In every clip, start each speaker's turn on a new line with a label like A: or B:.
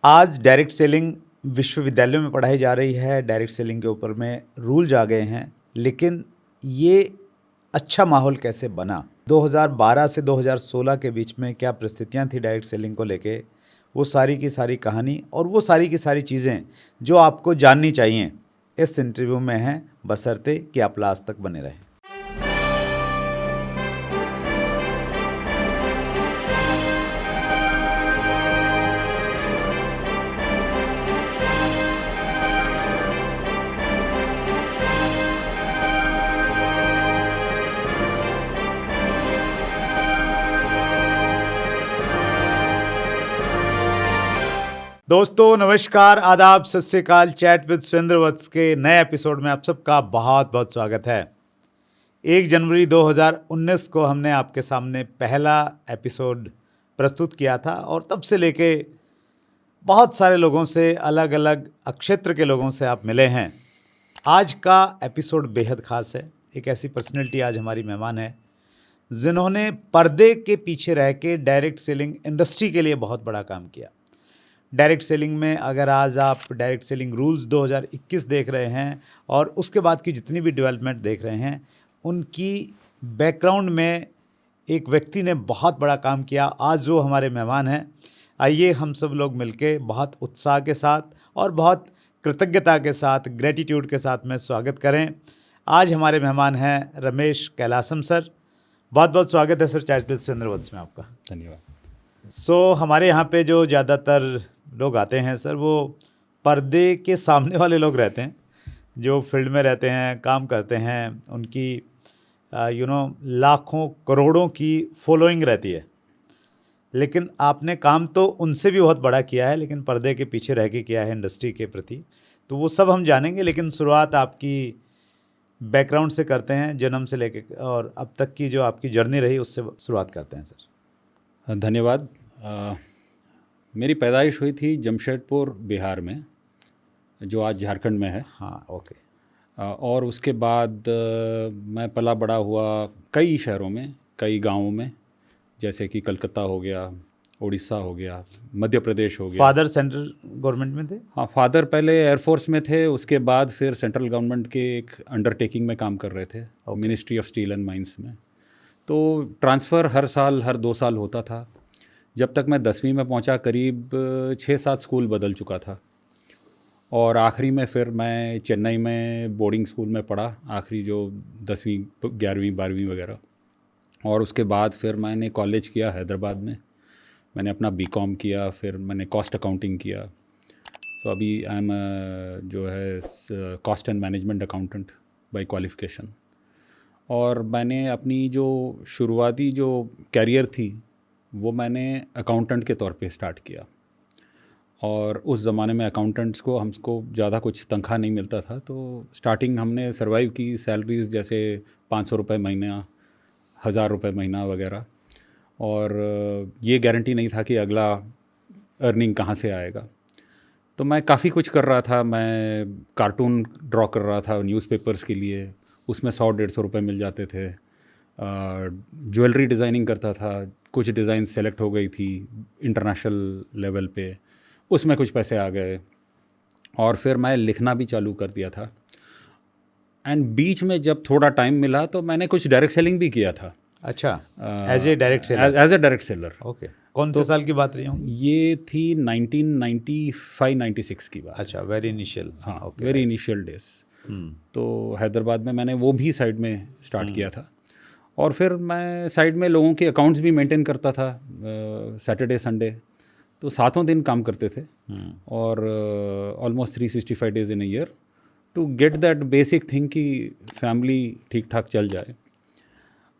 A: आज direct selling विश्वविद्यालयों में पढ़ाई जा रही है। डायरेक्ट सेलिंग के ऊपर में रूल्स आ गए हैं, लेकिन ये अच्छा माहौल कैसे बना? 2012 से 2016 के बीच में क्या परिस्थितियां थी डायरेक्ट सेलिंग को लेके, वो सारी की सारी कहानी और वो सारी की सारी चीज़ें जो आपको जाननी चाहिए इस इंटरव्यू में हैं, बशर्ते कि आप लास्ट तक बने रहें। दोस्तों नमस्कार, आदाब, सत श्री अकाल। चैट विद सुरेंद्र वत्स के नए एपिसोड में आप सबका बहुत बहुत स्वागत है। 1 जनवरी 2019 को हमने आपके सामने पहला एपिसोड प्रस्तुत किया था और तब से लेके बहुत सारे लोगों से, अलग अलग क्षेत्र के लोगों से आप मिले हैं। आज का एपिसोड बेहद ख़ास है। एक ऐसी पर्सनैलिटी आज हमारी मेहमान है जिन्होंने पर्दे के पीछे रह के डायरेक्ट सेलिंग इंडस्ट्री के लिए बहुत बड़ा काम किया। डायरेक्ट सेलिंग में अगर आज आप डायरेक्ट सेलिंग रूल्स 2021 देख रहे हैं और उसके बाद की जितनी भी डेवलपमेंट देख रहे हैं, उनकी बैकग्राउंड में एक व्यक्ति ने बहुत बड़ा काम किया। आज वो हमारे मेहमान हैं। आइए हम सब लोग मिलके बहुत उत्साह के साथ और बहुत कृतज्ञता के साथ, ग्रेटिट्यूड के साथ में स्वागत करें। आज हमारे मेहमान हैं रमेश कैलासम सर। बहुत बहुत स्वागत है सर चैट विद सुरेंद्र वत्स में आपका।
B: धन्यवाद।
A: हमारे यहाँ पे जो ज़्यादातर लोग आते हैं सर, वो पर्दे के सामने वाले लोग रहते हैं, जो फील्ड में रहते हैं, काम करते हैं। उनकी लाखों करोड़ों की फॉलोइंग रहती है। लेकिन आपने काम तो उनसे भी बहुत बड़ा किया है, लेकिन पर्दे के पीछे रह के किया है इंडस्ट्री के प्रति। तो वो सब हम जानेंगे, लेकिन शुरुआत आपकी बैकग्राउंड से करते हैं, जन्म से लेके और अब तक की जो आपकी जर्नी रही उससे शुरुआत करते हैं सर।
B: धन्यवाद। मेरी पैदाइश हुई थी जमशेदपुर बिहार में, जो आज झारखंड में है।
A: हाँ, ओके।
B: और उसके बाद मैं पला बड़ा हुआ कई शहरों में, कई गांवों में, जैसे कि कलकत्ता हो गया, उड़ीसा हो गया, मध्य प्रदेश हो गया।
A: फादर सेंट्रल गवर्नमेंट में थे?
B: हाँ, फादर पहले एयरफोर्स में थे, उसके बाद फिर सेंट्रल गवर्नमेंट के एक अंडरटेकिंग में काम कर रहे थे, ministry of steel and mines में। तो ट्रांसफ़र हर साल, हर 2 साल होता था। जब तक मैं 10वीं में पहुंचा, करीब 6-7 स्कूल बदल चुका था। और आखिरी में फिर मैं चेन्नई में बोर्डिंग स्कूल में पढ़ा, आखिरी जो 10वीं 11वीं 12वीं वगैरह। और उसके बाद फिर मैंने कॉलेज किया हैदराबाद में। मैंने अपना बीकॉम किया, फिर मैंने कॉस्ट अकाउंटिंग किया। सो अभी आई एम जो है cost and management accountant bye qualification. और मैंने अपनी जो शुरुआती जो कैरियर थी वो मैंने अकाउंटेंट के तौर पे स्टार्ट किया। और उस ज़माने में अकाउंटेंट्स को हमको ज़्यादा कुछ तनख्वाह नहीं मिलता था, तो स्टार्टिंग हमने सर्वाइव की सैलरीज जैसे 500 रुपये महीना, 1000 रुपये महीना वगैरह। और ये गारंटी नहीं था कि अगला अर्निंग कहाँ से आएगा। तो मैं काफ़ी कुछ कर रहा था। मैं कार्टून ड्रॉ कर रहा था न्यूज़पेपर्स के लिए, उसमें 100-150 रुपये मिल जाते थे। ज्वेलरी डिज़ाइनिंग करता था, कुछ डिज़ाइन सेलेक्ट हो गई थी इंटरनेशनल लेवल पे, उसमें कुछ पैसे आ गए। और फिर मैं लिखना भी चालू कर दिया था। एंड बीच में जब थोड़ा टाइम मिला तो मैंने कुछ डायरेक्ट सेलिंग भी किया था।
A: अच्छा, as a direct seller?
B: As a direct seller.
A: Okay. कौन से साल की बात रही हूँ?
B: ये थी 1995-96 की बात।
A: अच्छा, वेरी इनिशियल।
B: हाँ, वेरी इनिशियल डेज। तो हैदराबाद में मैंने वो भी साइड में स्टार्ट किया था। और फिर मैं साइड में लोगों के अकाउंट्स भी मेंटेन करता था, सैटरडे संडे। तो 7 दिन काम करते थे। और almost 365 days in a year to get that basic thing कि फैमिली ठीक ठाक चल जाए।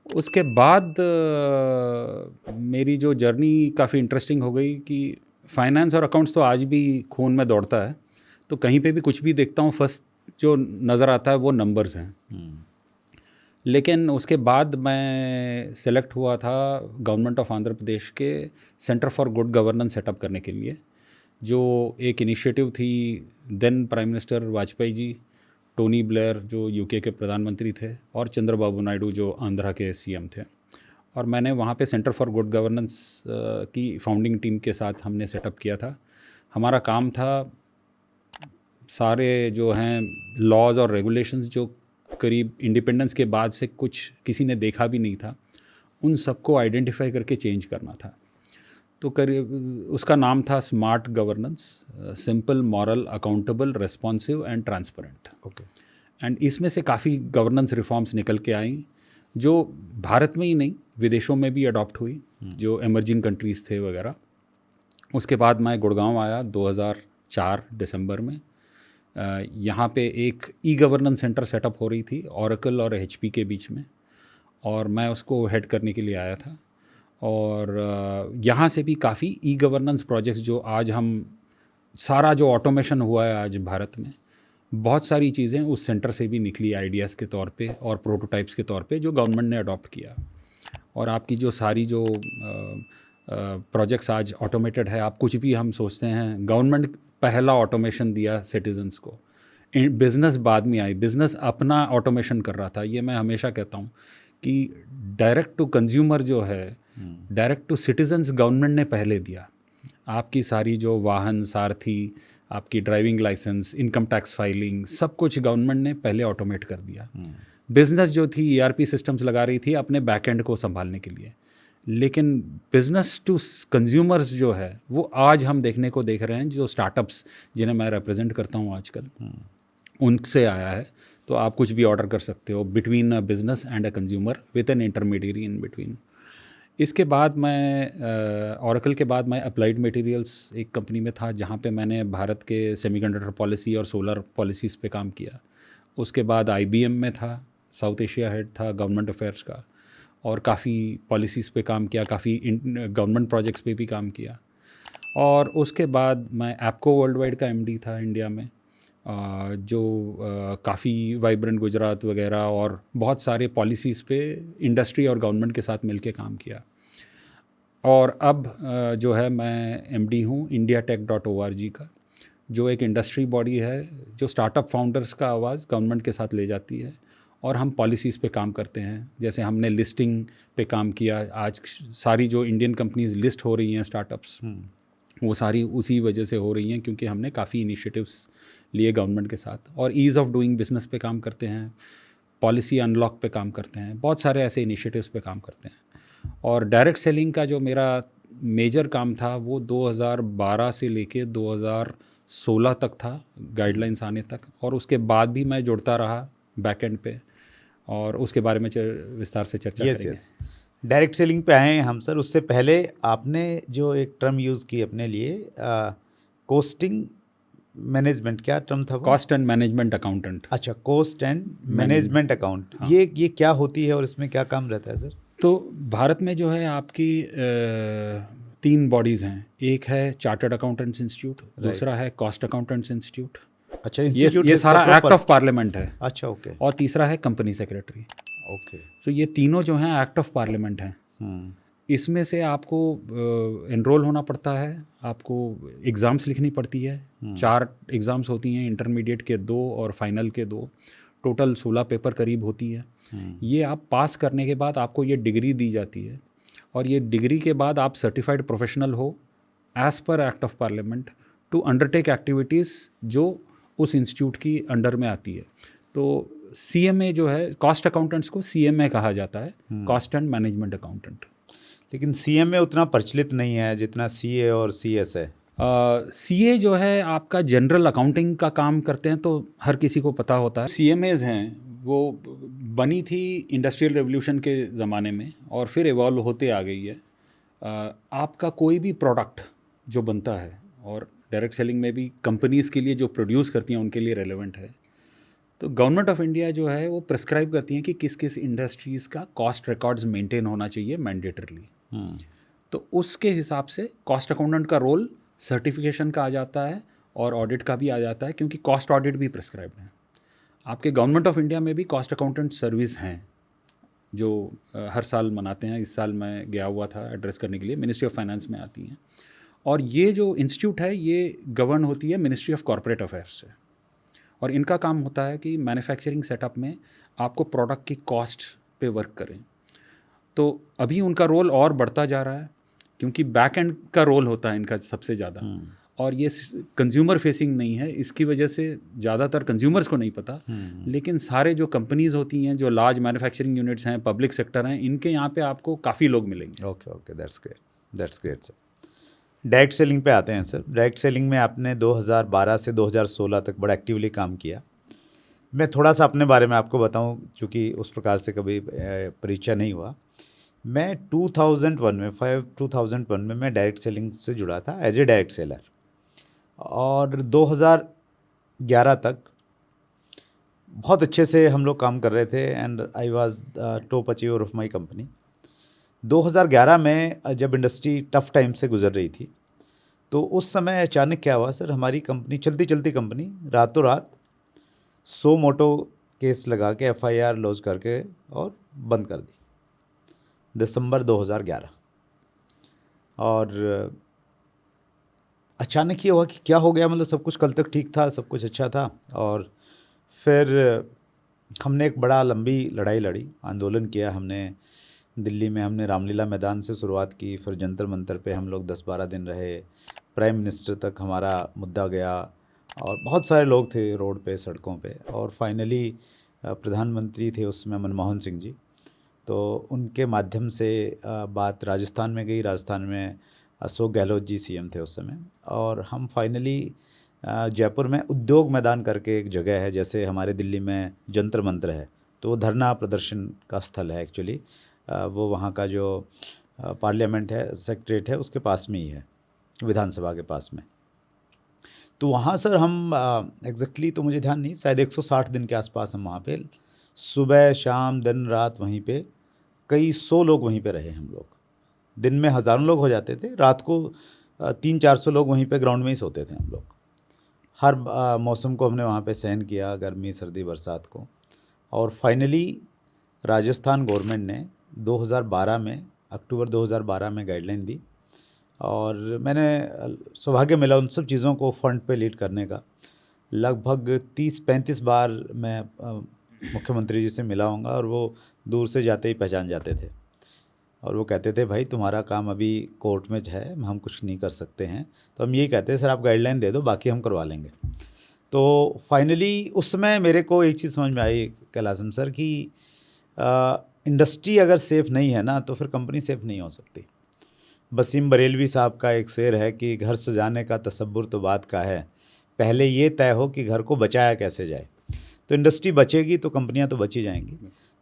B: उसके बाद मेरी जो जर्नी काफ़ी इंटरेस्टिंग हो गई कि फाइनेंस और अकाउंट्स तो आज भी खून में दौड़ता है। तो कहीं पे भी कुछ भी देखता हूँ, फर्स्ट जो नज़र आता है वो नंबर्स हैं। लेकिन उसके बाद मैं सेलेक्ट हुआ था गवर्नमेंट ऑफ आंध्र प्रदेश के centre for good governance setup करने के लिए, जो एक इनिशिएटिव थी then prime minister Vajpayee ji, Tony Blair जो यूके के प्रधानमंत्री थे, और चंद्रबाबू नायडू जो आंध्रा के सीएम थे। और मैंने वहाँ पे सेंटर फॉर गुड गवर्नेंस की फाउंडिंग टीम के साथ हमने सेटअप किया था, हमारा काम था सारे जो हैं लॉज और रेगुलेशंस जो करीब इंडिपेंडेंस के बाद से कुछ किसी ने देखा भी नहीं था, उन सबको आइडेंटिफाई करके चेंज करना था। तो करीब उसका नाम था smart governance, simple, moral, accountable, responsive and transparent.
A: Okay.
B: And इसमें से काफ़ी गवर्नेंस रिफॉर्म्स निकल के आई जो भारत में ही नहीं विदेशों में भी अडॉप्ट हुई, जो एमर्जिंग कंट्रीज़ थे वगैरह। उसके बाद मैं गुड़गांव आया 2004 दिसंबर में। यहाँ पे एक ई गवर्नेंस सेंटर सेटअप हो रही थी ओरेकल और HP के बीच में, और मैं उसको हेड करने के लिए आया था। और यहाँ से भी काफ़ी ई गवर्नेंस प्रोजेक्ट्स जो आज हम सारा जो ऑटोमेशन हुआ है आज भारत में, बहुत सारी चीज़ें उस सेंटर से भी निकली आइडियाज़ के तौर पे और प्रोटोटाइप्स के तौर पे जो गवर्नमेंट ने अडॉप्ट किया। और आपकी जो सारी जो प्रोजेक्ट्स आज ऑटोमेटेड है, आप कुछ भी हम सोचते हैं, गवर्नमेंट पहला ऑटोमेशन दिया सिटीजन्स को, बिज़नेस बाद में आई, बिज़नेस अपना ऑटोमेशन कर रहा था। ये मैं हमेशा कहता हूँ कि डायरेक्ट टू कंज्यूमर जो है, डायरेक्ट टू सिटीजन्स गवर्नमेंट ने पहले दिया। आपकी सारी जो वाहन, सारथी, आपकी driving licence, income tax filing, सब कुछ गवर्नमेंट ने पहले ऑटोमेट कर दिया। बिज़नेस जो थी ERP सिस्टम्स लगा रही थी अपने बैकएंड को संभालने के लिए, लेकिन बिज़नेस टू कंज्यूमर्स जो है वो आज हम देखने को देख रहे हैं, जो स्टार्टअप्स जिन्हें मैं रिप्रेजेंट करता हूँ आजकल, उनसे आया है। तो आप कुछ भी ऑर्डर कर सकते हो between a business and a consumer with N intermediary in between. इसके बाद मैं ओरेकल के बाद मैं अप्लाइड मटेरियल्स एक कंपनी में था, जहाँ पे मैंने भारत के सेमीकंडक्टर पॉलिसी और सोलर पॉलिसीज़ पे काम किया। उसके बाद IBM में था, साउथ एशिया हेड था गवर्नमेंट अफेयर्स का, और काफ़ी पॉलिसीज़ पे काम किया, काफ़ी गवर्नमेंट प्रोजेक्ट्स पे भी काम किया। और उसके बाद मैं एप्को वर्ल्ड वाइड का MD था इंडिया में, जो काफ़ी वाइब्रेंट गुजरात वगैरह और बहुत सारे पॉलिसीज़ पे इंडस्ट्री और गवर्नमेंट के साथ मिलके काम किया। और अब जो है मैं MD हूँ indiatech.org का, जो एक इंडस्ट्री बॉडी है जो स्टार्टअप फाउंडर्स का आवाज़ गवर्नमेंट के साथ ले जाती है, और हम पॉलिसीज़ पे काम करते हैं। जैसे हमने लिस्टिंग पे काम किया, आज सारी जो इंडियन कंपनीज़ लिस्ट हो रही हैं स्टार्टअप्स, वो सारी उसी वजह से हो रही हैं क्योंकि हमने काफ़ी इनिशिएटिव्स लिए गवर्नमेंट के साथ। और ईज़ ऑफ डूइंग बिज़नेस पे काम करते हैं, पॉलिसी अनलॉक पे काम करते हैं, बहुत सारे ऐसे इनिशिएटिव्स पे काम करते हैं। और डायरेक्ट सेलिंग का जो मेरा मेजर काम था वो 2012 से लेके 2016 तक था, गाइडलाइंस आने तक, और उसके बाद भी मैं जुड़ता रहा बैकएंड पे, और उसके बारे में विस्तार से चर्चा करेंगे।
A: डायरेक्ट सेलिंग पे आए हैं हम सर। उससे पहले आपने जो एक टर्म यूज़ की अपने लिए, कॉस्टिंग मैनेजमेंट, क्या टर्म था वो?
B: Cost and management accountant.
A: अच्छा, कॉस्ट एंड मैनेजमेंट अकाउंट। ये क्या होती है और इसमें क्या काम रहता है सर?
B: तो भारत में जो है आपकी 3 बॉडीज़ हैं। एक है चार्टर्ड अकाउंटेंट्स इंस्टीट्यूट, दूसरा है कॉस्ट अकाउंटेंट्स इंस्टीट्यूट।
A: अच्छा,
B: ये सारा एक्ट ऑफ पार्लियामेंट है।
A: अच्छा, ओके।
B: और तीसरा है कंपनी सेक्रेटरी।
A: ओके।
B: सो ये तीनों जो हैं एक्ट ऑफ पार्लियामेंट हैं। इसमें से आपको एनरोल होना पड़ता है, आपको एग्ज़ाम्स लिखनी पड़ती है। 4 एग्ज़ाम्स होती हैं, इंटरमीडिएट के 2 और फाइनल के 2, टोटल 16 पेपर करीब होती है। ये आप पास करने के बाद आपको ये डिग्री दी जाती है, और ये डिग्री के बाद आप सर्टिफाइड प्रोफेशनल हो as per act of parliament to undertake activities जो उस इंस्टीट्यूट की अंडर में आती है। तो CMA जो है, कॉस्ट अकाउंटेंट्स को CMA कहा जाता है, कॉस्ट एंड मैनेजमेंट अकाउंटेंट।
A: लेकिन CMA उतना प्रचलित नहीं है जितना CA और CS है।
B: CA जो है आपका जनरल अकाउंटिंग का काम करते हैं, तो हर किसी को पता होता है। CMAs हैं वो बनी थी इंडस्ट्रियल रेवोल्यूशन के ज़माने में और फिर इवॉल्व होते आ गई है। आपका कोई भी प्रोडक्ट जो बनता है, और डायरेक्ट सेलिंग में भी कंपनीज़ के लिए जो प्रोड्यूस करती हैं उनके लिए रेलेवेंट है, तो गवर्नमेंट ऑफ इंडिया जो है वो प्रिस्क्राइब करती हैं कि किस किस इंडस्ट्रीज़ का कॉस्ट रिकॉर्ड्स मेंटेन होना चाहिए मैंडेटरली। तो उसके हिसाब से कॉस्ट अकाउंटेंट का रोल सर्टिफिकेशन का आ जाता है और ऑडिट का भी आ जाता है, क्योंकि कॉस्ट ऑडिट भी प्रिस्क्राइब्ड है। आपके गवर्नमेंट ऑफ इंडिया में भी कॉस्ट अकाउंटेंट सर्विस हैं जो हर साल मनाते हैं। इस साल मैं गया हुआ था एड्रेस करने के लिए, मिनिस्ट्री ऑफ फाइनेंस में आती हैं। और ये जो इंस्टीट्यूट है ये गवर्न होती है मिनिस्ट्री ऑफ कॉर्पोरेट अफेयर्स से, और इनका काम होता है कि मैन्युफैक्चरिंग सेटअप में आपको प्रोडक्ट की कॉस्ट पे वर्क करें। तो अभी उनका रोल और बढ़ता जा रहा है, क्योंकि बैक एंड का रोल होता है इनका सबसे ज़्यादा, और ये कंज्यूमर फेसिंग नहीं है, इसकी वजह से ज़्यादातर कंज्यूमर्स को नहीं पता, लेकिन सारे जो कंपनीज़ होती हैं, जो लार्ज मैन्युफैक्चरिंग यूनिट्स हैं, पब्लिक सेक्टर हैं, इनके यहाँ पे आपको काफ़ी लोग मिलेंगे।
A: Okay, that's great sir. Direct selling पे आते हैं सर। डायरेक्ट सेलिंग में आपने 2012 से 2016 तक बड़ा एक्टिवली काम किया। मैं थोड़ा सा अपने बारे में आपको बताऊं, क्योंकि उस प्रकार से कभी परिचय नहीं हुआ। मैं 2001 में मैं डायरेक्ट सेलिंग से जुड़ा था एज ए डायरेक्ट सेलर, और 2011 तक बहुत अच्छे से हम लोग काम कर रहे थे, and I was top achiever of my company. 2011 में जब इंडस्ट्री टफ टाइम से गुजर रही थी, तो उस समय अचानक क्या हुआ सर, हमारी कंपनी चलती कंपनी रातों रात 100 मोटो केस लगा के FIR लॉन्च करके और बंद कर दी, दिसंबर 2011। और अचानक ये हुआ कि क्या हो गया, मतलब सब कुछ कल तक ठीक था, सब कुछ अच्छा था, और फिर हमने एक बड़ा लंबी लड़ाई लड़ी, आंदोलन किया हमने। दिल्ली में हमने रामलीला मैदान से शुरुआत की, फिर जंतर मंतर पे हम लोग 10-12 दिन रहे, प्राइम मिनिस्टर तक हमारा मुद्दा गया, और बहुत सारे लोग थे रोड पे, सड़कों पे, और फाइनली प्रधानमंत्री थे उसमें मनमोहन सिंह जी, तो उनके माध्यम से बात राजस्थान में गई। राजस्थान में अशोक गहलोत जी CM थे उस समय, और हम फाइनली जयपुर में उद्योग मैदान करके एक जगह है, जैसे हमारे दिल्ली में जंतर मंतर है, तो वो धरना प्रदर्शन का स्थल है एक्चुअली। वो वहाँ का जो पार्लियामेंट है, सेक्रेटरीट है, उसके पास में ही है, विधानसभा के पास में। तो वहाँ सर हम एग्जैक्टली तो मुझे ध्यान नहीं, शायद 160 दिन के आसपास हम वहाँ पे सुबह शाम दिन रात वहीं पे कई 100 लोग वहीं पे रहे हम लोग। दिन में हज़ारों लोग हो जाते थे, रात को 300-400 लोग वहीं पे ग्राउंड में ही सोते थे हम लोग। हर मौसम को हमने वहाँ पे सहन किया, गर्मी सर्दी बरसात को, और फाइनली राजस्थान गवर्नमेंट ने 2012 में, अक्टूबर 2012 में गाइडलाइन दी, और मैंने सौभाग्य मिला उन सब चीज़ों को फ्रंट पे लीड करने का। लगभग 30-35 बार मैं मुख्यमंत्री जी से मिला होऊंगा, और वो दूर से जाते ही पहचान जाते थे, और वो कहते थे भाई तुम्हारा काम अभी कोर्ट में है, हम कुछ नहीं कर सकते हैं। तो हम यही कहते हैं सर आप गाइडलाइन दे दो, बाकी हम करवा लेंगे। तो फाइनली उस समय मेरे को एक चीज़ समझ में आई कैलाशम सर कि इंडस्ट्री अगर सेफ़ नहीं है ना, तो फिर कंपनी सेफ़ नहीं हो सकती। वसीम बरेलवी साहब का एक शेर है कि घर सजाने का तसव्वुर तो बात का है, पहले ये तय हो कि घर को बचाया कैसे जाए। तो इंडस्ट्री बचेगी तो कंपनियां तो बची जाएंगी।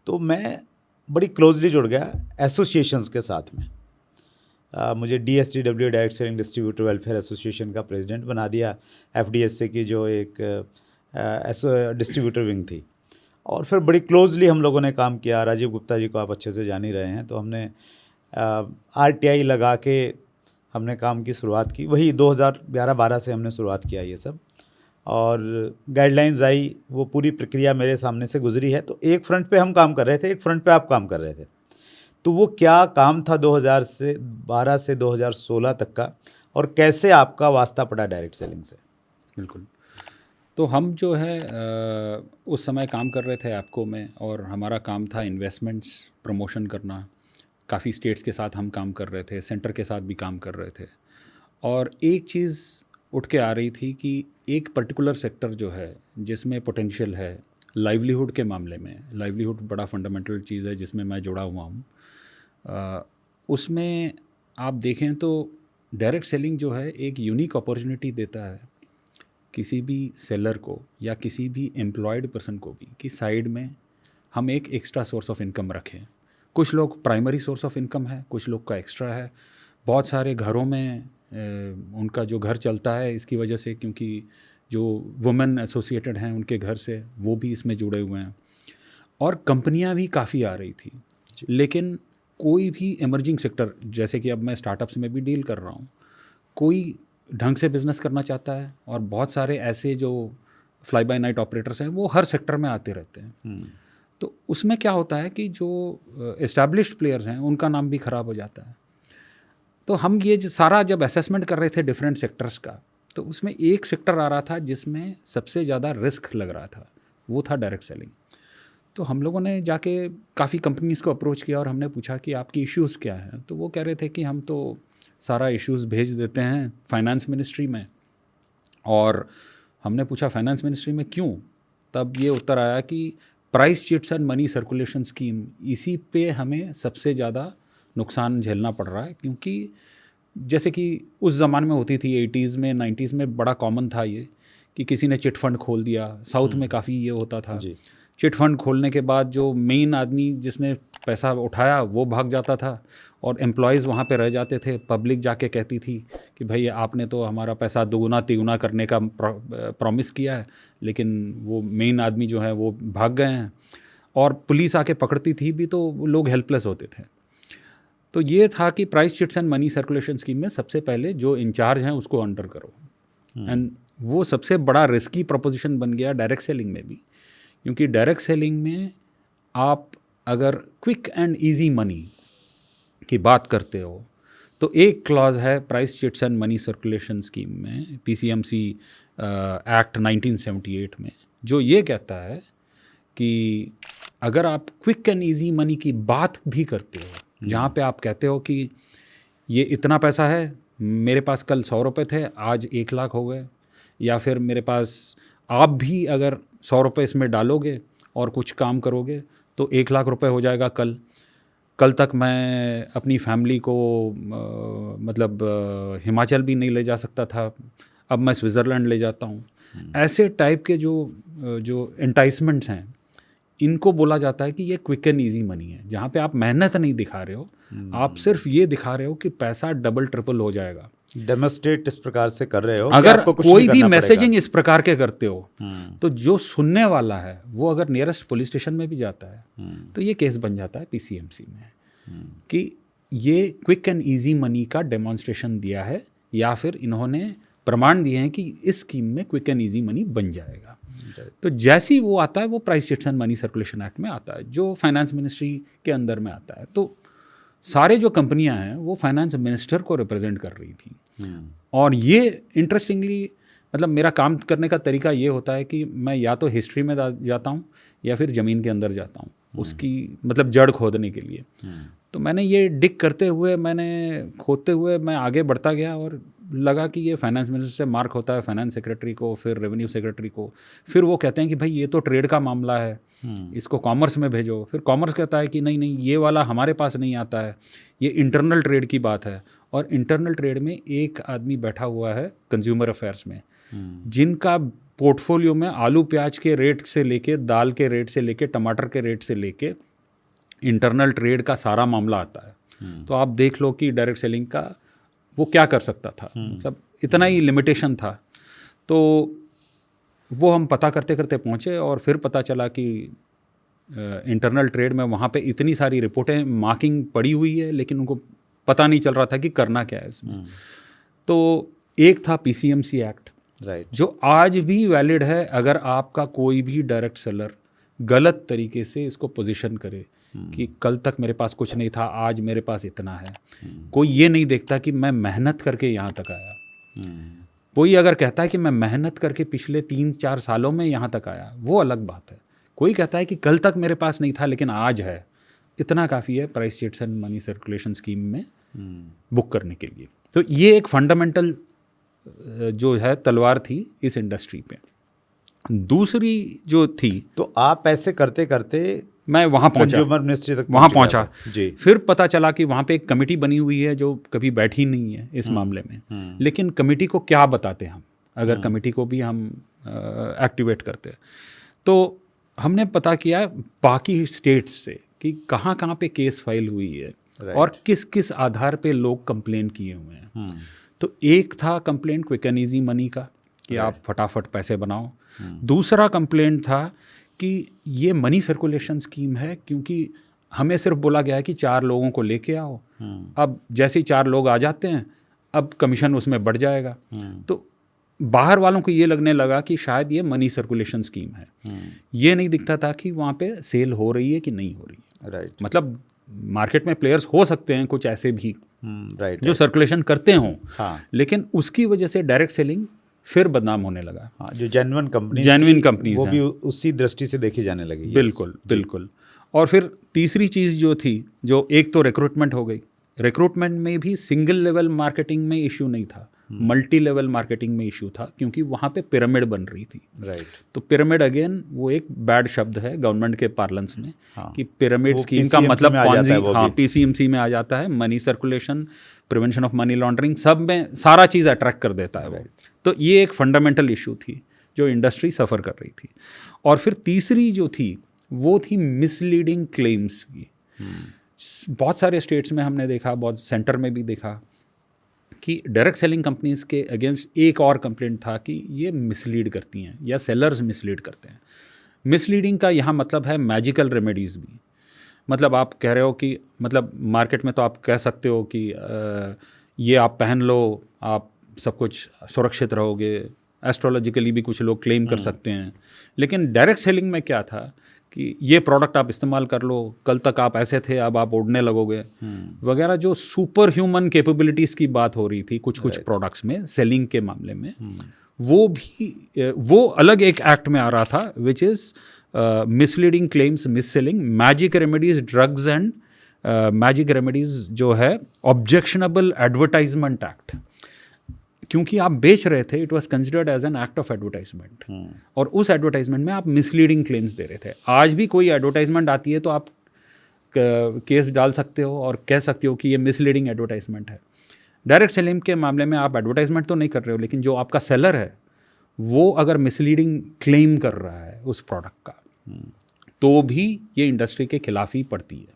A: तो मैं बड़ी क्लोजली जुड़ गया एसोसिएशंस के साथ में। मुझे DSDW direct selling distributor welfare association का प्रेसिडेंट बना दिया, FDSA की जो एक डिस्ट्रीब्यूटर विंग थी, और फिर बड़ी क्लोजली हम लोगों ने काम किया। राजीव गुप्ता जी को आप अच्छे से जान ही रहे हैं, तो हमने RTI लगा के हमने काम की शुरुआत की। वही 2011-12 से हमने शुरुआत किया ये सब, और गाइडलाइंस आई, वो पूरी प्रक्रिया मेरे सामने से गुजरी है। तो एक फ्रंट पे हम काम कर रहे थे, एक फ्रंट पे आप काम कर रहे थे। तो वो क्या काम था 2012 से 2016 तक का, और कैसे आपका वास्ता पड़ा डायरेक्ट सेलिंग से?
B: बिल्कुल। तो हम जो है उस समय काम कर रहे थे ऐपको में, और हमारा काम था इन्वेस्टमेंट्स प्रमोशन करना। काफ़ी स्टेट्स के साथ हम काम कर रहे थे, सेंटर के साथ भी काम कर रहे थे, और एक चीज़ उठ के आ रही थी कि एक पर्टिकुलर सेक्टर जो है जिसमें पोटेंशियल है लाइवलीहुड के मामले में। लाइवलीहुड बड़ा फंडामेंटल चीज़ है जिसमें मैं जुड़ा हुआ हूँ। उसमें आप देखें तो डायरेक्ट सेलिंग जो है एक यूनिक अपॉर्चुनिटी देता है किसी भी सेलर को या किसी भी एम्प्लॉयड पर्सन को भी, कि साइड में हम एक एक्स्ट्रा सोर्स ऑफ इनकम रखें। कुछ लोग प्राइमरी सोर्स ऑफ इनकम है, कुछ लोग का एक्स्ट्रा है। बहुत सारे घरों में उनका जो घर चलता है इसकी वजह से, क्योंकि जो वुमेन एसोसिएटेड हैं उनके घर से वो भी इसमें जुड़े हुए हैं, और कंपनियां भी काफ़ी आ रही थी। लेकिन कोई भी इमर्जिंग सेक्टर, जैसे कि अब मैं स्टार्टअप्स में भी डील कर रहा हूँ, कोई ढंग से बिज़नेस करना चाहता है, और बहुत सारे ऐसे जो फ्लाई बाय नाइट ऑपरेटर्स हैं वो हर सेक्टर में आते रहते हैं। तो उसमें क्या होता है कि जो एस्टैब्लिश्ड प्लेयर्स हैं उनका नाम भी ख़राब हो जाता है। तो हम ये सारा जब असेसमेंट कर रहे थे डिफरेंट सेक्टर्स का, तो उसमें एक सेक्टर आ रहा था जिसमें सबसे ज़्यादा रिस्क लग रहा था, वो था डायरेक्ट सेलिंग। तो हम लोगों ने जाके काफ़ी कंपनीज़ को अप्रोच किया और हमने पूछा कि आपकी इश्यूज़ क्या हैं। तो वो कह रहे थे कि हम तो सारा इश्यूज़ भेज देते हैं फाइनेंस मिनिस्ट्री में, और हमने पूछा फाइनेंस मिनिस्ट्री में क्यों, तब ये उत्तर आया कि price chits and money circulation scheme, इसी पे हमें सबसे ज़्यादा नुकसान झेलना पड़ रहा है। क्योंकि जैसे कि उस ज़माने में होती थी 80s में 90s में बड़ा कॉमन था ये कि किसी ने चिट फंड खोल दिया, साउथ में काफ़ी ये होता था। चिट फंड खोलने के बाद जो मेन आदमी जिसने पैसा उठाया वो भाग जाता था और एम्प्लॉयज़ वहाँ पे रह जाते थे। पब्लिक जाके कहती थी कि भाई आपने तो हमारा पैसा दोगुना तिगुना करने का प्रॉमिस किया है, लेकिन वो मेन आदमी जो है वो भाग गए हैं। और पुलिस आके पकड़ती थी भी तो लोग हेल्पलेस होते थे। तो ये था कि price chits and money circulation scheme में सबसे पहले जो इंचार्ज हैं उसको अंडर करो। एंड वो सबसे बड़ा रिस्की प्रपोजिशन बन गया डायरेक्ट सेलिंग में भी, क्योंकि डायरेक्ट सेलिंग में आप अगर क्विक एंड इजी मनी की बात करते हो तो एक क्लॉज है price chits and money circulation scheme में, PCMC एक्ट 1978 में, जो ये कहता है कि अगर आप क्विक एंड इजी मनी की बात भी करते हो, जहाँ पे आप कहते हो कि ये इतना पैसा है, मेरे पास कल 100 रुपये थे आज 1 लाख हो गए, या फिर मेरे पास आप भी अगर 100 रुपये इसमें डालोगे और कुछ काम करोगे तो 1 लाख रुपए हो जाएगा कल तक मैं अपनी फैमिली को हिमाचल भी नहीं ले जा सकता था, अब मैं स्विट्ज़रलैंड ले जाता हूँ। ऐसे टाइप के जो एंटाइसमेंट्स हैं इनको बोला जाता है कि ये क्विक एंड ईजी मनी है, जहाँ पे आप मेहनत नहीं दिखा रहे हो, आप सिर्फ ये दिखा रहे हो कि पैसा डबल ट्रिपल हो जाएगा।
A: डेमोस्ट्रेट इस प्रकार से कर रहे हो,
B: अगर कोई भी मैसेजिंग इस प्रकार के करते हो तो जो सुनने वाला है वो अगर नियरेस्ट पुलिस स्टेशन में भी जाता है तो ये केस बन जाता है PCMC में कि ये क्विक एंड ईजी मनी का डेमोन्स्ट्रेशन दिया है, या फिर इन्होंने प्रमाण दिए हैं कि इस स्कीम में क्विक एंड ईजी मनी बन जाएगा। तो जैसे ही वो आता है वो price chits and money circulation act में आता है, जो फाइनेंस मिनिस्ट्री के अंदर में आता है। तो सारे जो कंपनियां हैं वो फाइनेंस मिनिस्टर को रिप्रेजेंट कर रही थी। और ये इंटरेस्टिंगली मेरा काम करने का तरीका ये होता है कि मैं या तो हिस्ट्री में जाता हूँ या फिर ज़मीन के अंदर जाता हूँ उसकी जड़ खोदने के लिए। तो मैंने ये डिग करते हुए, मैंने खोदते हुए मैं आगे बढ़ता गया और लगा कि ये फाइनेंस मिनिस्टर से मार्क होता है फाइनेंस सेक्रेटरी को, फिर रेवेन्यू सेक्रेटरी को, फिर वो कहते हैं कि भाई ये तो ट्रेड का मामला है, इसको कॉमर्स में भेजो। फिर कॉमर्स कहता है कि नहीं ये वाला हमारे पास नहीं आता है, ये इंटरनल ट्रेड की बात है। और इंटरनल ट्रेड में एक आदमी बैठा हुआ है कंज्यूमर अफेयर्स में, जिनका पोर्टफोलियो में आलू प्याज के रेट से लेके, दाल के रेट से लेके, टमाटर के रेट से लेके इंटरनल ट्रेड का सारा मामला आता है। तो आप देख लो कि डायरेक्ट सेलिंग का वो क्या कर सकता था, इतना ही लिमिटेशन था। तो वो हम पता करते करते पहुँचे और फिर पता चला कि इंटरनल ट्रेड में वहाँ पे इतनी सारी रिपोर्टें मार्किंग पड़ी हुई है, लेकिन उनको पता नहीं चल रहा था कि करना क्या है इसमें। तो एक था PCMC एक्ट,
A: राइट,
B: जो आज भी वैलिड है। अगर आपका कोई भी डायरेक्ट सेलर गलत तरीके से इसको पोजीशन करे कि कल तक मेरे पास कुछ नहीं था, आज मेरे पास इतना है, कोई ये नहीं देखता कि मैं मेहनत करके यहाँ तक आया। कोई अगर कहता है कि मैं मेहनत करके पिछले 3-4 सालों में यहाँ तक आया, वो अलग बात है। कोई कहता है कि कल तक मेरे पास नहीं था लेकिन आज है, इतना काफ़ी है price chits and money circulation scheme में बुक करने के लिए। तो ये एक फंडामेंटल जो है तलवार थी इस इंडस्ट्री पे। दूसरी जो थी,
A: तो आप ऐसे करते करते
B: मैं वहाँ पहुँचा,
A: कंज्यूमर मिनिस्ट्री तक
B: वहाँ पहुँचा
A: जी।
B: फिर पता चला कि वहाँ पे एक कमेटी बनी हुई है जो कभी बैठी नहीं है इस मामले में। लेकिन कमेटी को क्या बताते हम, अगर कमेटी को भी हम एक्टिवेट करते, तो हमने पता किया बाकी स्टेट्स से कि कहाँ कहाँ पे केस फाइल हुई है और किस किस आधार पे लोग कंप्लेन किए हुए हैं। तो एक था complaint quick and easy money का कि आप फटाफट पैसे बनाओ। दूसरा कंप्लेंट था कि ये मनी सर्कुलेशन स्कीम है क्योंकि हमें सिर्फ बोला गया है कि 4 लोगों को लेके आओ, अब जैसे ही 4 लोग आ जाते हैं अब कमीशन उसमें बढ़ जाएगा। तो बाहर वालों को ये लगने लगा कि शायद ये मनी सर्कुलेशन स्कीम है। ये नहीं दिखता था कि वहाँ पे सेल हो रही है कि नहीं हो रही है।
A: राइट,
B: मार्केट में प्लेयर्स हो सकते हैं कुछ ऐसे भी
A: राइट,
B: जो सर्कुलेशन करते हों,
A: हाँ,
B: लेकिन उसकी वजह से डायरेक्ट सेलिंग फिर बदनाम होने लगा।
A: हाँ, जो जेन्युइन कंपनीज
B: वो
A: भी उसी दृष्टि से देखी जाने लगी।
B: बिल्कुल। और फिर तीसरी चीज़ जो थी, जो एक तो रिक्रूटमेंट हो गई। रिक्रूटमेंट में भी सिंगल लेवल मार्केटिंग में इश्यू नहीं था, मल्टी लेवल मार्केटिंग में इशू था, क्योंकि वहाँ पे पिरामिड बन रही थी।
A: राइट।
B: तो पिरामिड अगेन वो एक बैड शब्द है गवर्नमेंट के पार्लेंस में,
A: हाँ।
B: कि पिरामिड
A: वो
B: स्कीम का
A: PCMC
B: मतलब
A: में आ जाता
B: पॉन्जी,
A: है वो
B: हाँ,
A: भी।
B: पीसीएमसी में आ जाता है, money circulation, prevention of money laundering, सब में सारा चीज़ अट्रैक्ट कर देता है वो। तो ये एक फंडामेंटल इशू थी जो इंडस्ट्री सफ़र कर रही थी। और फिर तीसरी जो थी वो थी मिसलीडिंग क्लेम्स की। बहुत सारे स्टेट्स में हमने देखा, बहुत सेंटर में भी देखा कि डायरेक्ट सेलिंग कंपनीज के अगेंस्ट एक और कंप्लेंट था कि ये मिसलीड करती हैं या सेलर्स मिसलीड करते हैं। मिसलीडिंग का यहाँ मतलब है मैजिकल रेमेडीज़ भी। मतलब आप कह रहे हो कि मतलब मार्केट में तो आप कह सकते हो कि ये आप पहन लो, आप सब कुछ सुरक्षित रहोगे, एस्ट्रोलॉजिकली भी कुछ लोग क्लेम कर सकते हैं। लेकिन डायरेक्ट सेलिंग में क्या था कि ये प्रोडक्ट आप इस्तेमाल कर लो, कल तक आप ऐसे थे, अब आप उड़ने लगोगे वगैरह, जो सुपर ह्यूमन कैपेबिलिटीज़ की बात हो रही थी कुछ प्रोडक्ट्स में सेलिंग के मामले में, वो अलग एक एक्ट में आ रहा था, which is misleading claims, miss selling, magic remedies drugs and magic remedies जो है ऑब्जेक्शनेबल एडवर्टाइजमेंट एक्ट। क्योंकि आप बेच रहे थे, it was considered as an act of advertisement, और उस एडवर्टाइजमेंट में आप मिसलीडिंग क्लेम्स दे रहे थे। आज भी कोई एडवर्टाइजमेंट आती है तो आप केस डाल सकते हो और कह सकते हो कि ये मिसलीडिंग एडवर्टाइजमेंट है। डायरेक्ट सेलिंग के मामले में आप एडवर्टाइजमेंट तो नहीं कर रहे हो, लेकिन जो आपका सेलर है वो अगर मिसलीडिंग क्लेम कर रहा है उस प्रोडक्ट का, तो भी ये इंडस्ट्री के खिलाफ ही पड़ती है।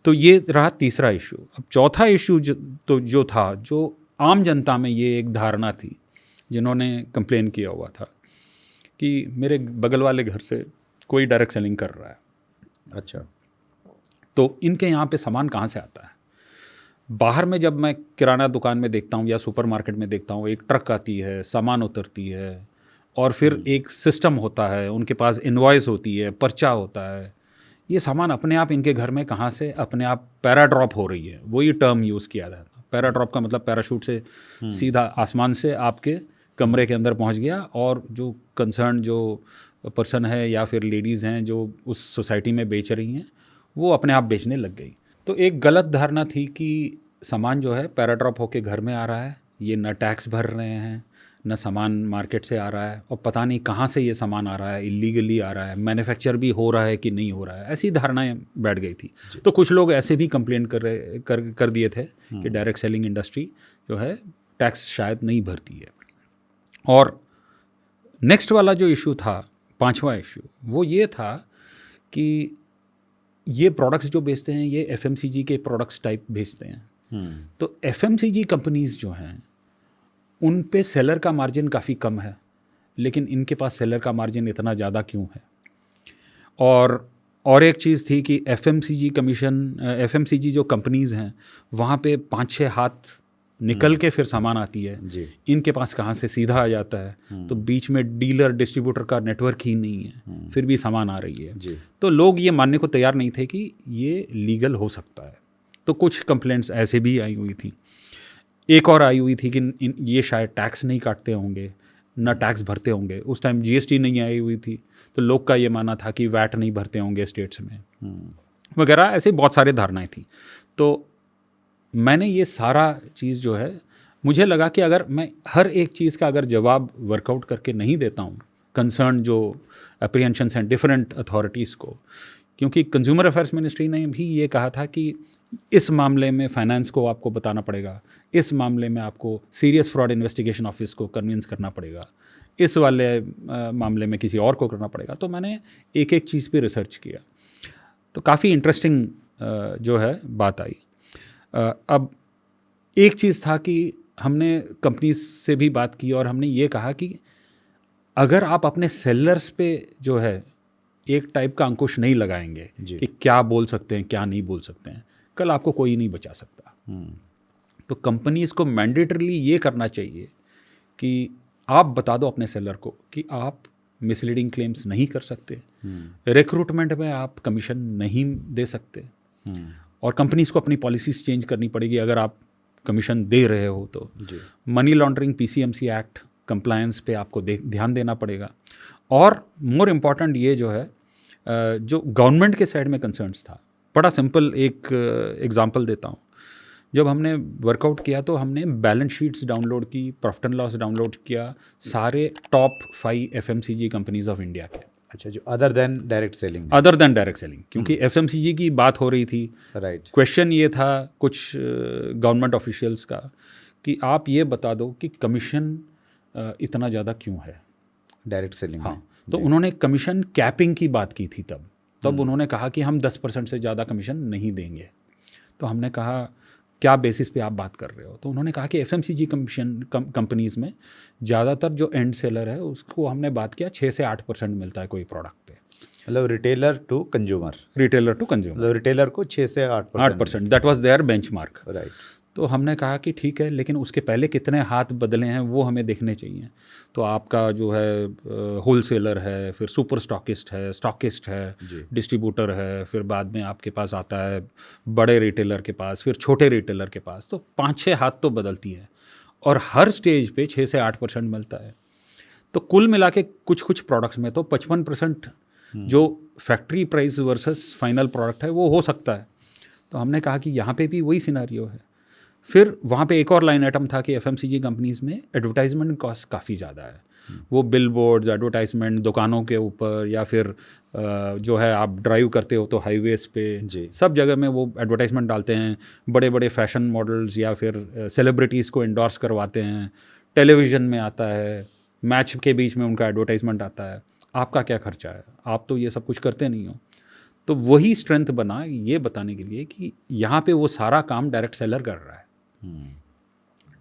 B: तो ये रहा तीसरा इशू। अब चौथा इशू जो था, जो आम जनता में ये एक धारणा थी, जिन्होंने कंप्लेन किया हुआ था कि मेरे बगल वाले घर से कोई डायरेक्ट सेलिंग कर रहा है।
A: अच्छा।
B: तो इनके यहाँ पे सामान कहाँ से आता है? बाहर में जब मैं किराना दुकान में देखता हूँ या सुपरमार्केट में देखता हूँ, एक ट्रक आती है, सामान उतरती है, और फिर एक सिस्टम होता है, उनके पास इनवॉइस होती है, पर्चा होता है। ये सामान अपने आप इनके घर में कहाँ से अपने आप पैराड्रॉप हो रही है, वही टर्म यूज़ किया जाता है। पैराड्रॉप का मतलब पैराशूट से सीधा आसमान से आपके कमरे के अंदर पहुंच गया, और जो कंसर्न जो पर्सन है या फिर लेडीज़ हैं जो उस सोसाइटी में बेच रही हैं, वो अपने आप बेचने लग गई। तो एक गलत धारणा थी कि सामान जो है पैराड्रॉप होके घर में आ रहा है, ये न टैक्स भर रहे हैं, न सामान मार्केट से आ रहा है, और पता नहीं कहाँ से ये सामान आ रहा है, इलीगली आ रहा है, मैन्युफैक्चर भी हो रहा है कि नहीं हो रहा है, ऐसी धारणाएं बैठ गई थी। तो कुछ लोग ऐसे भी कंप्लेंट कर दिए थे कि डायरेक्ट सेलिंग इंडस्ट्री जो है टैक्स शायद नहीं भरती है। और नेक्स्ट वाला जो इशू था, पांचवा इशू, वो ये था कि ये प्रोडक्ट्स जो बेचते हैं ये एफएमसीजी के प्रोडक्ट्स टाइप बेचते हैं। तो एफएमसीजी कंपनीज जो हैं उन पे सेलर का मार्जिन काफ़ी कम है, लेकिन इनके पास सेलर का मार्जिन इतना ज़्यादा क्यों है? और एक चीज़ थी कि एफएमसीजी जो कंपनीज़ हैं वहाँ पे 5-6 हाथ निकल के फिर सामान आती है
A: जी।
B: इनके पास कहाँ से सीधा आ जाता है। तो बीच में डीलर डिस्ट्रीब्यूटर का नेटवर्क ही नहीं है, फिर भी सामान आ रही है
A: जी।
B: तो लोग ये मानने को तैयार नहीं थे कि ये लीगल हो सकता है। तो कुछ कंप्लेंट्स ऐसे भी आई हुई थी। एक और आई हुई थी कि ये शायद टैक्स नहीं काटते होंगे, न टैक्स भरते होंगे। उस टाइम जीएसटी नहीं आई हुई थी, तो लोग का ये मानना था कि वैट नहीं भरते होंगे स्टेट्स में वगैरह, ऐसे बहुत सारे धारणाएं थी। तो मैंने ये सारा चीज़ जो है, मुझे लगा कि अगर मैं हर एक चीज़ का अगर जवाब वर्कआउट करके नहीं देता हूँ कंसर्न जो अप्रीहेंशंस हैं डिफरेंट अथॉरिटीज़ को, क्योंकि कंज्यूमर अफेयर्स मिनिस्ट्री ने भी ये कहा था कि इस मामले में फाइनेंस को आपको बताना पड़ेगा, इस मामले में आपको सीरियस फ्रॉड इन्वेस्टिगेशन ऑफिस को कन्विंस करना पड़ेगा, इस वाले मामले में किसी और को करना पड़ेगा। तो मैंने एक एक चीज़ पे रिसर्च किया, तो काफ़ी इंटरेस्टिंग जो है बात आई। अब एक चीज़ था कि हमने कंपनीज से भी बात की और हमने ये कहा कि अगर आप अपने सेलर्स पे जो है एक टाइप का अंकुश नहीं लगाएंगे कि क्या बोल सकते हैं क्या नहीं बोल सकते हैं, कल आपको कोई नहीं बचा सकता। तो कंपनीज को मैंडेटरली ये करना चाहिए कि आप बता दो अपने सेलर को कि आप मिसलीडिंग क्लेम्स नहीं कर सकते, रिक्रूटमेंट में आप कमीशन नहीं दे सकते, और कंपनीज को अपनी पॉलिसीज चेंज करनी पड़ेगी अगर आप कमीशन दे रहे हो तो। Money laundering PCMC act compliance पे आपको ध्यान देना पड़ेगा। और मोर इम्पॉर्टेंट ये जो है जो गवर्नमेंट के साइड में कंसर्न्स था, बड़ा सिंपल एक एग्जांपल देता हूँ। जब हमने वर्कआउट किया तो हमने बैलेंस शीट्स डाउनलोड की, प्रॉफिट एंड लॉस डाउनलोड किया, सारे top 5 FMCG companies of India के।
A: अच्छा, जो other than direct selling.
B: Other than direct selling, क्योंकि FMCG की बात हो रही थी।
A: राइट।
B: क्वेश्चन ये था कुछ गवर्नमेंट ऑफिशियल्स का कि आप ये बता दो कि कमीशन इतना ज़्यादा क्यों है
A: डायरेक्ट सेलिंग।
B: हाँ, तो उन्होंने कमीशन कैपिंग की बात की थी तब उन्होंने कहा कि हम 10% से ज़्यादा कमीशन नहीं देंगे। तो हमने कहा क्या बेसिस पे आप बात कर रहे हो? तो उन्होंने कहा कि FMCG कंपनीज़ में ज़्यादातर जो एंड सेलर है उसको हमने बात किया 6 से 8% मिलता है कोई प्रोडक्ट पे।
A: मतलब retailer to consumer.
B: Retailer to consumer,
A: मतलब रिटेलर को 6 से
B: 8%, that was their benchmark.
A: Right.
B: तो हमने कहा कि ठीक है, लेकिन उसके पहले कितने हाथ बदले हैं वो हमें देखने चाहिए। तो आपका जो है होलसेलर है, फिर सुपर स्टॉकिस्ट है, स्टॉकिस्ट है, डिस्ट्रीब्यूटर है, फिर बाद में आपके पास आता है बड़े रिटेलर के पास, फिर छोटे रिटेलर के पास। तो 5-6 हाथ तो बदलती है और हर स्टेज पे 6 से 8% मिलता है। तो कुल मिला के कुछ प्रोडक्ट्स में तो 55% जो factory price versus final product है वो हो सकता है। तो हमने कहा कि यहाँ पे भी वही सिनेरियो है। फिर वहाँ पे एक और लाइन आइटम था कि FMCG कंपनीज़ में एडवर्टाइजमेंट कॉस्ट काफ़ी ज़्यादा है। वो बिल बोर्ड्स, एडवर्टाइजमेंट दुकानों के ऊपर, या फिर जो है आप ड्राइव करते हो तो हाईवेज़ पे सब जगह में वो एडवर्टाइजमेंट डालते हैं। बड़े बड़े फैशन मॉडल्स या फिर सेलिब्रिटीज़ को इंडोर्स करवाते हैं, टेलीविज़न में आता है, मैच के बीच में उनका एडवर्टाइजमेंट आता है। आपका क्या खर्चा है? आप तो ये सब कुछ करते नहीं हो। तो वही स्ट्रेंथ बना ये बताने के लिए कि यहाँ पे वो सारा काम डायरेक्ट सेलर कर रहा है।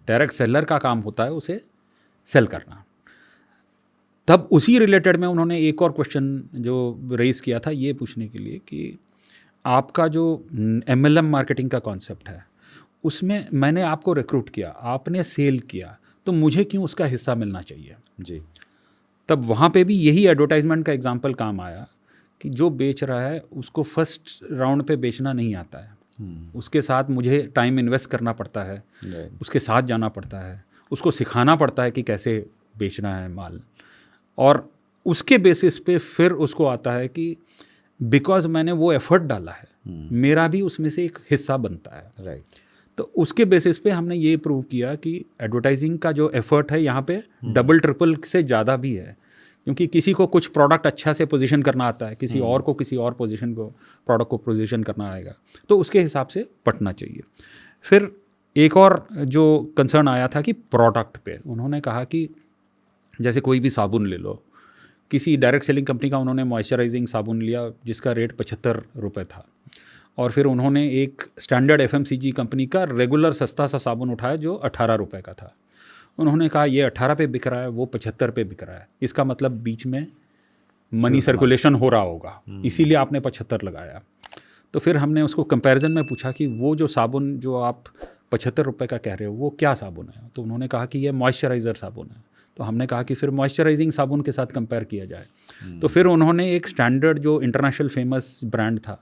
B: डायरेक्ट सेलर का काम होता है उसे सेल करना। तब उसी रिलेटेड में उन्होंने एक और क्वेश्चन जो रेज किया था ये पूछने के लिए कि आपका जो MLM मार्केटिंग का कॉन्सेप्ट है उसमें मैंने आपको रिक्रूट किया, आपने सेल किया, तो मुझे क्यों उसका हिस्सा मिलना चाहिए
A: जी।
B: तब वहाँ पे भी यही एडवर्टाइजमेंट का एग्जांपल काम आया कि जो बेच रहा है उसको फर्स्ट राउंड पे बेचना नहीं आता है। उसके साथ मुझे टाइम इन्वेस्ट करना पड़ता है, उसके साथ जाना पड़ता है, उसको सिखाना पड़ता है कि कैसे बेचना है माल, और उसके बेसिस पे फिर उसको आता है कि बिकॉज मैंने वो एफर्ट डाला है, मेरा भी उसमें से एक हिस्सा बनता है।
A: राइट।
B: तो उसके बेसिस पे हमने ये प्रूव किया कि एडवर्टाइजिंग का जो एफर्ट है यहाँ पे डबल ट्रिपल से ज़्यादा भी है, क्योंकि किसी को कुछ प्रोडक्ट अच्छा से पोजीशन करना आता है, किसी और को किसी और पोजीशन को प्रोडक्ट को पोजीशन करना आएगा, तो उसके हिसाब से पटना चाहिए। फिर एक और जो कंसर्न आया था कि प्रोडक्ट पे उन्होंने कहा कि जैसे कोई भी साबुन ले लो, किसी डायरेक्ट सेलिंग कंपनी का उन्होंने मॉइस्चराइजिंग साबुन लिया जिसका रेट 75 रुपये था, और फिर उन्होंने एक स्टैंडर्ड FMCG कंपनी का रेगुलर सस्ता सा साबुन उठाया जो 18 रुपये का था। उन्होंने कहा ये 18 पे बिक रहा है, वो 75 पे बिक रहा है, इसका मतलब बीच में मनी सर्कुलेशन हो रहा होगा, इसीलिए आपने 75 लगाया। तो फिर हमने उसको कंपैरिजन में पूछा कि वो जो साबुन जो आप 75 रुपये का कह रहे हो वो क्या साबुन है? तो उन्होंने कहा कि ये मॉइस्चराइज़र साबुन है। तो हमने कहा कि फिर मॉइस्चराइजिंग साबुन के साथ कंपेयर किया जाए। तो फिर उन्होंने एक स्टैंडर्ड जो इंटरनेशनल फेमस ब्रांड था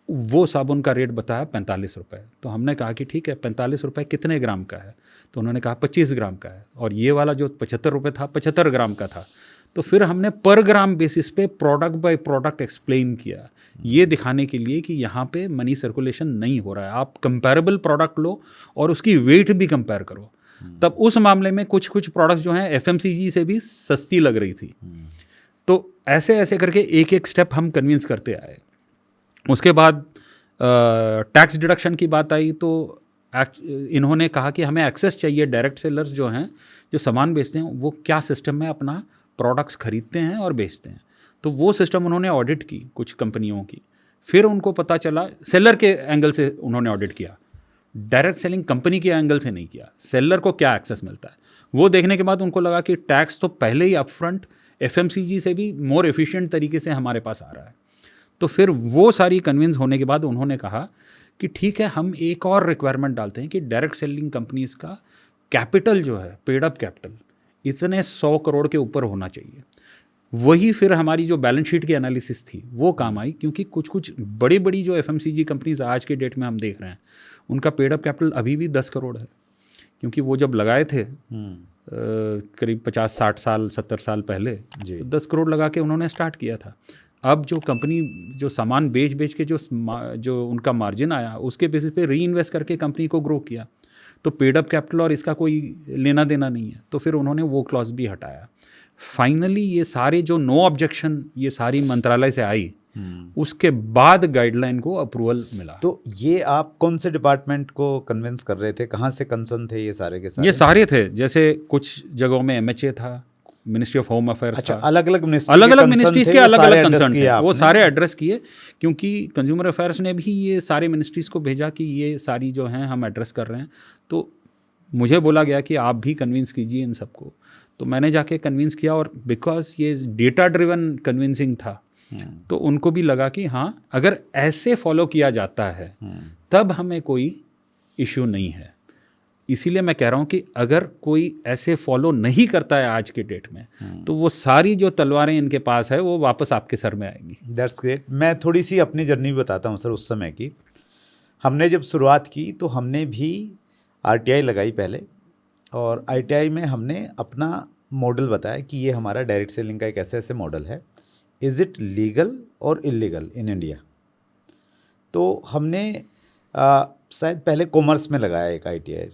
B: वो साबुन का रेट बताया 45 रुपये। तो हमने कहा कि ठीक है 45 रुपये कितने ग्राम का है? तो उन्होंने कहा 25 ग्राम का है, और ये वाला जो 75 रुपये था 75 ग्राम का था। तो फिर हमने पर ग्राम बेसिस पे प्रोडक्ट बाय प्रोडक्ट एक्सप्लेन किया, ये दिखाने के लिए कि यहाँ पे मनी सर्कुलेशन नहीं हो रहा है। आप कंपेरेबल प्रोडक्ट लो और उसकी वेट भी कंपेयर करो। तब उस मामले में कुछ प्रोडक्ट्स जो हैं FMCG से भी सस्ती लग रही थी। तो ऐसे ऐसे करके एक एक स्टेप हम कन्विंस करते आए। उसके बाद टैक्स डिडक्शन की बात आई तो इन्होंने कहा कि हमें एक्सेस चाहिए, डायरेक्ट सेलर्स जो हैं जो सामान बेचते हैं वो क्या सिस्टम में अपना प्रोडक्ट्स खरीदते हैं और बेचते हैं। तो वो सिस्टम उन्होंने ऑडिट की कुछ कंपनियों की, फिर उनको पता चला, सेलर के एंगल से उन्होंने ऑडिट किया, डायरेक्ट सेलिंग कंपनी के एंगल से नहीं किया, सेलर को क्या एक्सेस मिलता है। वो देखने के बाद उनको लगा कि टैक्स तो पहले ही अपफ्रंट FMCG से भी मोर एफिशिएंट तरीके से हमारे पास आ रहा है। तो फिर वो सारी कन्विंस होने के बाद उन्होंने कहा कि ठीक है हम एक और रिक्वायरमेंट डालते हैं कि डायरेक्ट सेलिंग कंपनीज़ का कैपिटल जो है, पेड अप कैपिटल, इतने 100 करोड़ के ऊपर होना चाहिए। वही फिर हमारी जो बैलेंस शीट की एनालिसिस थी वो काम आई, क्योंकि कुछ बड़ी बड़ी जो FMCG कंपनीज आज के डेट में हम देख रहे हैं उनका पेड अप कैपिटल अभी भी 10 करोड़ है, क्योंकि वो जब लगाए थे करीब 50-60 साल 70 साल पहले तो 10 करोड़ लगा के उन्होंने स्टार्ट किया था। अब जो कंपनी जो सामान बेच के जो उनका मार्जिन आया उसके बेसिस पे री इन्वेस्ट करके कंपनी को ग्रो किया, तो पेड अप कैपिटल और इसका कोई लेना देना नहीं है, तो फिर उन्होंने वो क्लॉज भी हटाया। फाइनली ये सारे जो नो ऑब्जेक्शन ये सारी मंत्रालय से आई, उसके बाद गाइडलाइन को अप्रूवल मिला।
A: तो ये आप कौन से डिपार्टमेंट को कन्विंस कर रहे थे, कहाँ से कंसर्न थे ये सारे के सारे?
B: ये सारे थे, जैसे कुछ जगहों में MHA था, मिनिस्ट्री ऑफ होम अफेयर्स
A: अच्छा,
B: था,
A: अलग अलग
B: मिनिस्ट्रीज के अलग अलग कंसर्न थे, वो
A: आपने?
B: सारे एड्रेस किए, क्योंकि कंज्यूमर अफेयर्स ने भी ये सारे मिनिस्ट्रीज को भेजा कि ये सारी जो हैं हम एड्रेस कर रहे हैं। तो मुझे बोला गया कि आप भी कन्विंस कीजिए इन सबको, तो मैंने जाके कन्विंस किया, और बिकॉज ये डेटा ड्रिवन कन्विंसिंग था तो उनको भी लगा कि हाँ अगर ऐसे फॉलो किया जाता है तब हमें कोई इश्यू नहीं है। इसीलिए मैं कह रहा हूँ कि अगर कोई ऐसे फॉलो नहीं करता है आज के डेट में, तो वो सारी जो तलवारें इनके पास है वो वापस आपके सर में आएंगी।
A: That's great. मैं थोड़ी सी अपनी जर्नी बताता हूँ सर। उस समय की हमने जब शुरुआत की तो हमने भी RTI लगाई पहले, और ITI में हमने अपना मॉडल बताया कि ये हमारा डायरेक्ट सेलिंग का एक ऐसे मॉडल है, इज़ इट लीगल और इलीगल इन इंडिया। तो हमने शायद पहले कॉमर्स में लगाया एक ITI,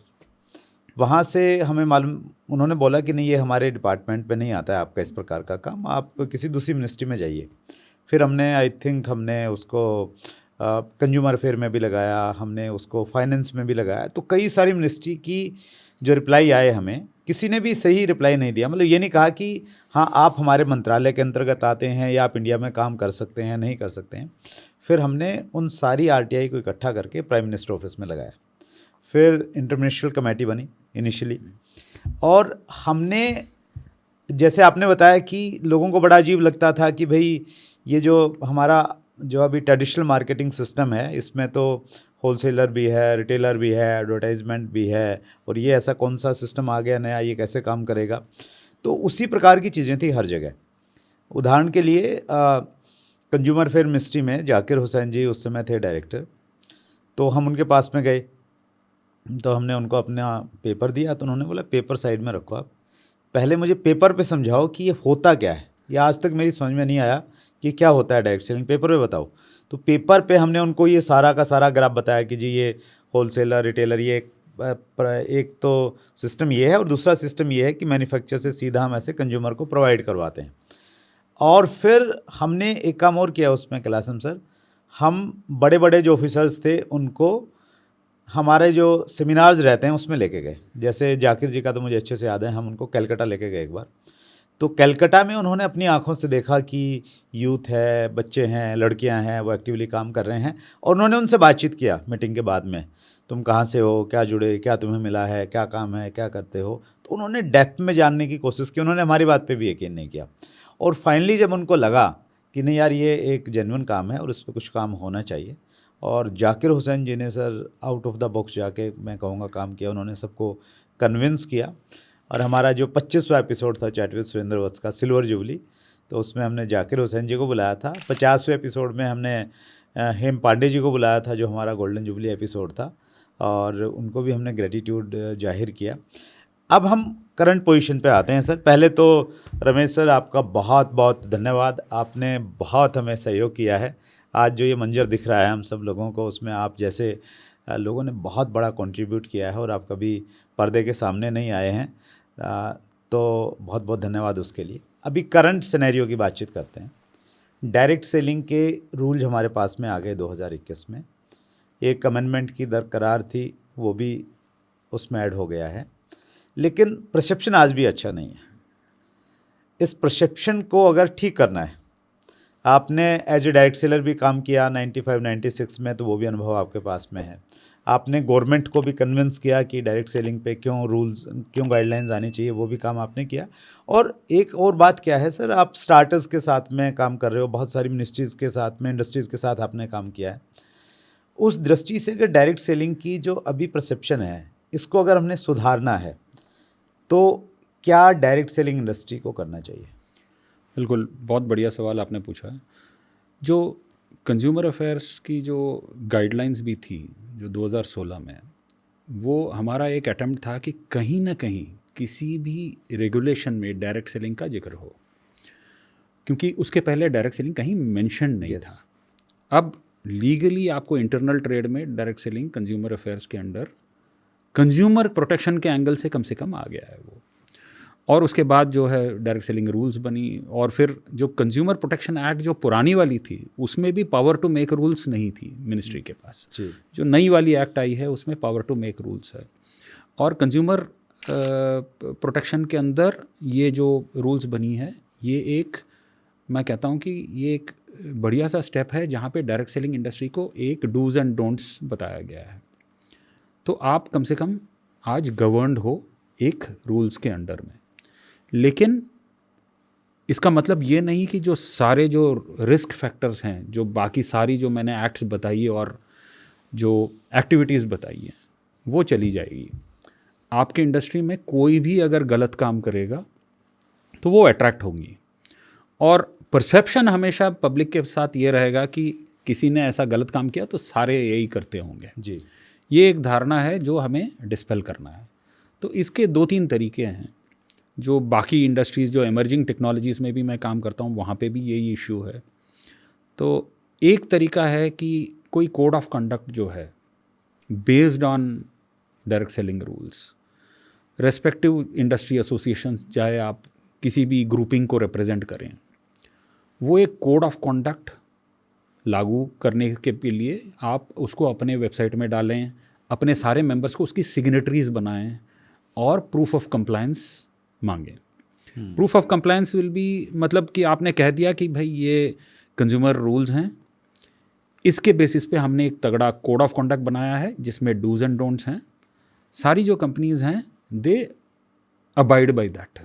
A: वहाँ से हमें मालूम, उन्होंने बोला कि नहीं ये हमारे डिपार्टमेंट में नहीं आता है आपका इस प्रकार का काम, आप किसी दूसरी मिनिस्ट्री में जाइए। फिर हमने आई थिंक हमने उसको कंज्यूमर अफेयर में भी लगाया, हमने उसको फाइनेंस में भी लगाया। तो कई सारी मिनिस्ट्री की जो रिप्लाई आए हमें, किसी ने भी सही रिप्लाई नहीं दिया। मतलब ये नहीं कहा कि हाँ आप हमारे मंत्रालय के अंतर्गत आते हैं या आप इंडिया में काम कर सकते हैं, नहीं कर सकते हैं। फिर हमने उन सारी RTI को इकट्ठा करके प्राइम मिनिस्टर ऑफिस में लगाया। फिर इंटरमिनिस्ट्रियल कमेटी बनी इनिशियली, और हमने, जैसे आपने बताया कि लोगों को बड़ा अजीब लगता था कि भाई ये जो हमारा जो अभी ट्रेडिशनल मार्केटिंग सिस्टम है, इसमें तो होलसेलर भी है, रिटेलर भी है, एडवर्टाइजमेंट भी है, और ये ऐसा कौन सा सिस्टम आ गया नया, ये कैसे काम करेगा। तो उसी प्रकार की चीज़ें थी हर जगह। उदाहरण के लिए कंज्यूमर अफेयर मिनिस्ट्री में जाकिर हुसैन जी उस समय थे डायरेक्टर, तो हम उनके पास में गए, तो हमने उनको अपना पेपर दिया, तो उन्होंने बोला पेपर साइड में रखो, आप पहले मुझे पेपर पे समझाओ कि ये होता क्या है। ये आज तक मेरी समझ में नहीं आया कि क्या होता है डायरेक्ट सेलिंग, पेपर पे बताओ। तो पेपर पे हमने उनको ये सारा का सारा ग्राफ बताया कि जी ये होलसेलर, रिटेलर, ये एक तो सिस्टम ये है, और दूसरा सिस्टम ये है कि मैन्युफैक्चर से सीधा हम ऐसे कंज्यूमर को प्रोवाइड करवाते हैं। और फिर हमने एक काम और किया उसमें कैलाशम सर, हम बड़े बड़े जो ऑफिसर्स थे उनको हमारे जो सेमिनार्स रहते हैं उसमें लेके गए। जैसे जाकिर जी का तो मुझे अच्छे से याद है, हम उनको कलकत्ता लेके गए एक बार। तो कलकत्ता में उन्होंने अपनी आंखों से देखा कि यूथ है, बच्चे हैं, लड़कियां हैं, वो एक्टिवली काम कर रहे हैं, और उन्होंने उनसे बातचीत किया मीटिंग के बाद में, तुम कहाँ से हो, क्या जुड़े, क्या तुम्हें मिला है, क्या काम है, क्या करते हो। तो उन्होंने डेप्थ में जानने की कोशिश की, उन्होंने हमारी बात पे भी यकीन नहीं किया। और फाइनली जब उनको लगा कि नहीं यार ये एक जेन्युइन काम है और इस पर कुछ काम होना चाहिए, और जाकिर हुसैन जी ने sir out of the box जाके मैं कहूँगा काम किया, उन्होंने सबको कन्विंस किया। और हमारा जो 25वां एपिसोड था चैट विद सुरेंद्र वत्स का, सिल्वर जुबली, तो उसमें हमने जाकिर हुसैन जी को बुलाया था। 50वें एपिसोड में हमने हेम पांडे जी को बुलाया था, जो हमारा गोल्डन जुबली एपिसोड था, और उनको भी हमने ग्रेटिट्यूड जाहिर किया। अब हम करंट पोजीशन पे आते हैं सर। पहले तो रमेश सर आपका बहुत बहुत धन्यवाद, आपने बहुत हमें सहयोग किया है। आज जो ये मंजर दिख रहा है हम सब लोगों को, उसमें आप जैसे लोगों ने बहुत बड़ा कंट्रीब्यूट किया है, और आप कभी पर्दे के सामने नहीं आए हैं, तो बहुत बहुत धन्यवाद उसके लिए। अभी करंट सिनेरियो की बातचीत करते हैं। डायरेक्ट सेलिंग के रूल हमारे पास में आ गए 2021 में। एक अमेंडमेंट की दरकरार थी, वो भी उसमें ऐड हो गया है, लेकिन परसेप्शन आज भी अच्छा नहीं है। इस परसेप्शन को अगर ठीक करना है, आपने एज ए डायरेक्ट सेलर भी काम किया 95-96 में, तो वो भी अनुभव आपके पास में है। आपने गवर्नमेंट को भी कन्विंस किया कि डायरेक्ट सेलिंग पे क्यों रूल्स, क्यों गाइडलाइंस आनी चाहिए, वो भी काम आपने किया। और एक और बात क्या है सर, आप स्टार्टर्स के साथ में काम कर रहे हो, बहुत सारी मिनिस्ट्रीज़ के साथ में, इंडस्ट्रीज़ के साथ आपने काम किया है। उस दृष्टि से अगर डायरेक्ट सेलिंग की जो अभी परसेप्शन है, इसको अगर हमने सुधारना है, तो क्या डायरेक्ट सेलिंग इंडस्ट्री को करना चाहिए?
B: बिल्कुल, बहुत बढ़िया सवाल आपने पूछा है। जो कंज्यूमर अफेयर्स की जो गाइडलाइंस भी थी जो 2016 में, वो हमारा एक अटेम्प्ट था कि कहीं ना कहीं किसी भी रेगुलेशन में डायरेक्ट सेलिंग का जिक्र हो, क्योंकि उसके पहले डायरेक्ट सेलिंग कहीं मेंशन नहीं
A: Yes.
B: था। अब लीगली आपको इंटरनल ट्रेड में डायरेक्ट सेलिंग कंज्यूमर अफेयर्स के अंडर कंज्यूमर प्रोटेक्शन के एंगल से कम आ गया है वो। और उसके बाद जो है डायरेक्ट सेलिंग रूल्स बनी, और फिर जो कंज्यूमर प्रोटेक्शन एक्ट जो पुरानी वाली थी उसमें भी पावर टू मेक रूल्स नहीं थी मिनिस्ट्री के पास। जो नई वाली एक्ट आई है उसमें पावर टू मेक रूल्स है। और कंज्यूमर प्रोटेक्शन के अंदर ये जो रूल्स बनी है, ये एक, मैं कहता हूँ कि ये एक बढ़िया सा स्टेप है जहाँ पे डायरेक्ट सेलिंग इंडस्ट्री को एक डूज एंड डोंट्स बताया गया है। तो आप कम से कम आज गवर्नड हो एक रूल्स के अंडर में। लेकिन इसका मतलब ये नहीं कि जो सारे जो रिस्क फैक्टर्स हैं, जो बाकी सारी जो मैंने एक्ट्स बताई और जो एक्टिविटीज़ बताई हैं वो चली जाएगी। आपके इंडस्ट्री में कोई भी अगर गलत काम करेगा तो वो अट्रैक्ट होंगी, और परसेप्शन हमेशा पब्लिक के साथ ये रहेगा कि किसी ने ऐसा गलत काम किया तो सारे यही करते होंगे
A: जी।
B: ये एक धारणा है जो हमें डिस्पेल करना है। तो इसके 2-3 तरीके हैं। जो बाकी इंडस्ट्रीज़, जो एमर्जिंग टेक्नोलॉजीज़ में भी मैं काम करता हूँ, वहाँ पे भी यही इशू है। तो एक तरीका है कि कोई कोड ऑफ कंडक्ट जो है based on direct selling rules, respective industry associations, चाहे आप किसी भी ग्रुपिंग को रिप्रेजेंट करें, वो एक कोड ऑफ कंडक्ट लागू करने के लिए आप उसको अपने वेबसाइट में डालें, अपने सारे मेंबर्स को उसकी सिग्नेटरीज बनाएं और प्रूफ ऑफ कंप्लायंस मांगें। Proof of compliance will be, मतलब कि आपने कह दिया कि भाई ये कंज्यूमर रूल्स हैं, इसके बेसिस पे हमने एक तगड़ा कोड ऑफ कंडक्ट बनाया है जिसमें डूज एंड डोंट्स हैं। सारी जो कंपनीज हैं दे अबाइड बाय दैट।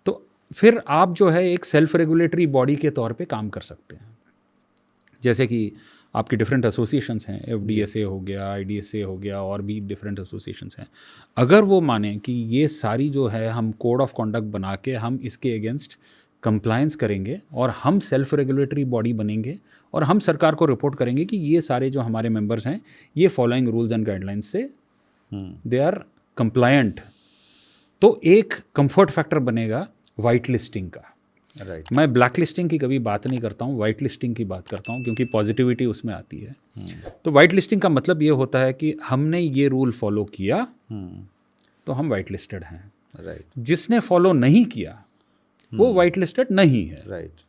B: तो फिर आप जो है एक सेल्फ रेगुलेटरी बॉडी के तौर पे काम कर सकते हैं। जैसे कि आपकी डिफरेंट एसोसिएशंस हैं, FDSA हो गया, IDSA हो गया, और भी डिफरेंट एसोसिएशंस हैं। अगर वो माने कि ये सारी जो है हम कोड ऑफ कंडक्ट बना के हम इसके अगेंस्ट कंप्लायंस करेंगे और हम सेल्फ रेगुलेटरी बॉडी बनेंगे और हम सरकार को रिपोर्ट करेंगे कि ये सारे जो हमारे मेंबर्स हैं ये फॉलोइंग रूल्स एंड गाइडलाइंस से दे आर कंप्लायंट, तो एक कंफर्ट फैक्टर बनेगा वाइट लिस्टिंग का।
A: राइट।
B: मैं ब्लैक लिस्टिंग की कभी बात नहीं करता हूँ, वाइट लिस्टिंग की बात करता हूँ, क्योंकि पॉजिटिविटी उसमें आती है। तो वाइट लिस्टिंग का मतलब ये होता है कि हमने ये रूल फॉलो किया तो हम वाइट लिस्टेड हैं।
A: राइट।
B: जिसने फॉलो नहीं किया वो वाइट लिस्टेड नहीं है।
A: राइट।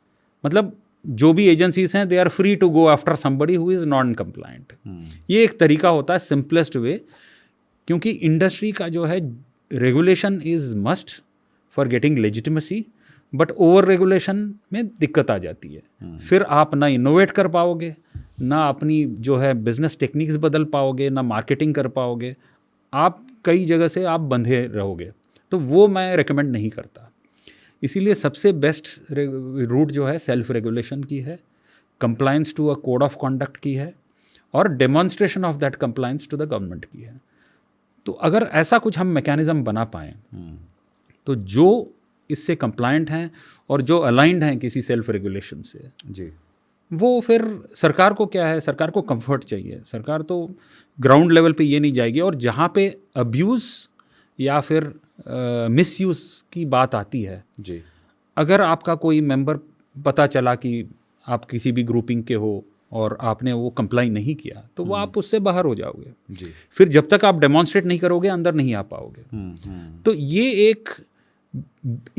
B: मतलब जो भी एजेंसीज हैं they are free to go after somebody who is non compliant. ये एक तरीका होता है, सिंपलेस्ट वे, क्योंकि इंडस्ट्री का जो है regulation is must for getting legitimacy, but over regulation में दिक्कत आ जाती है। फिर आप ना इनोवेट कर पाओगे, ना अपनी जो है बिजनेस टेक्निक्स बदल पाओगे, ना मार्केटिंग कर पाओगे, आप कई जगह से आप बंधे रहोगे। तो वो मैं रेकमेंड नहीं करता। इसीलिए सबसे बेस्ट रूट जो है सेल्फ रेगुलेशन की है, compliance to a code of conduct की है, और demonstration of that compliance to the government की है। तो अगर ऐसा कुछ हम मैकेनिज्म बना पाएँ तो जो इससे कंप्लायंट हैं और जो अलाइंड हैं किसी सेल्फ रेगुलेशन से
A: जी,
B: वो फिर सरकार को क्या है, सरकार को कंफर्ट चाहिए। सरकार तो ग्राउंड लेवल पे ये नहीं जाएगी, और जहाँ पे अब्यूज़ या फिर मिसयूज़ की बात आती है
A: जी,
B: अगर आपका कोई मेंबर पता चला कि आप किसी भी ग्रुपिंग के हो और आपने वो कंप्लाई नहीं किया तो वो आप उससे बाहर हो जाओगे।
A: जी।
B: फिर जब तक आप डेमॉन्स्ट्रेट नहीं करोगे अंदर नहीं आ पाओगे। तो ये एक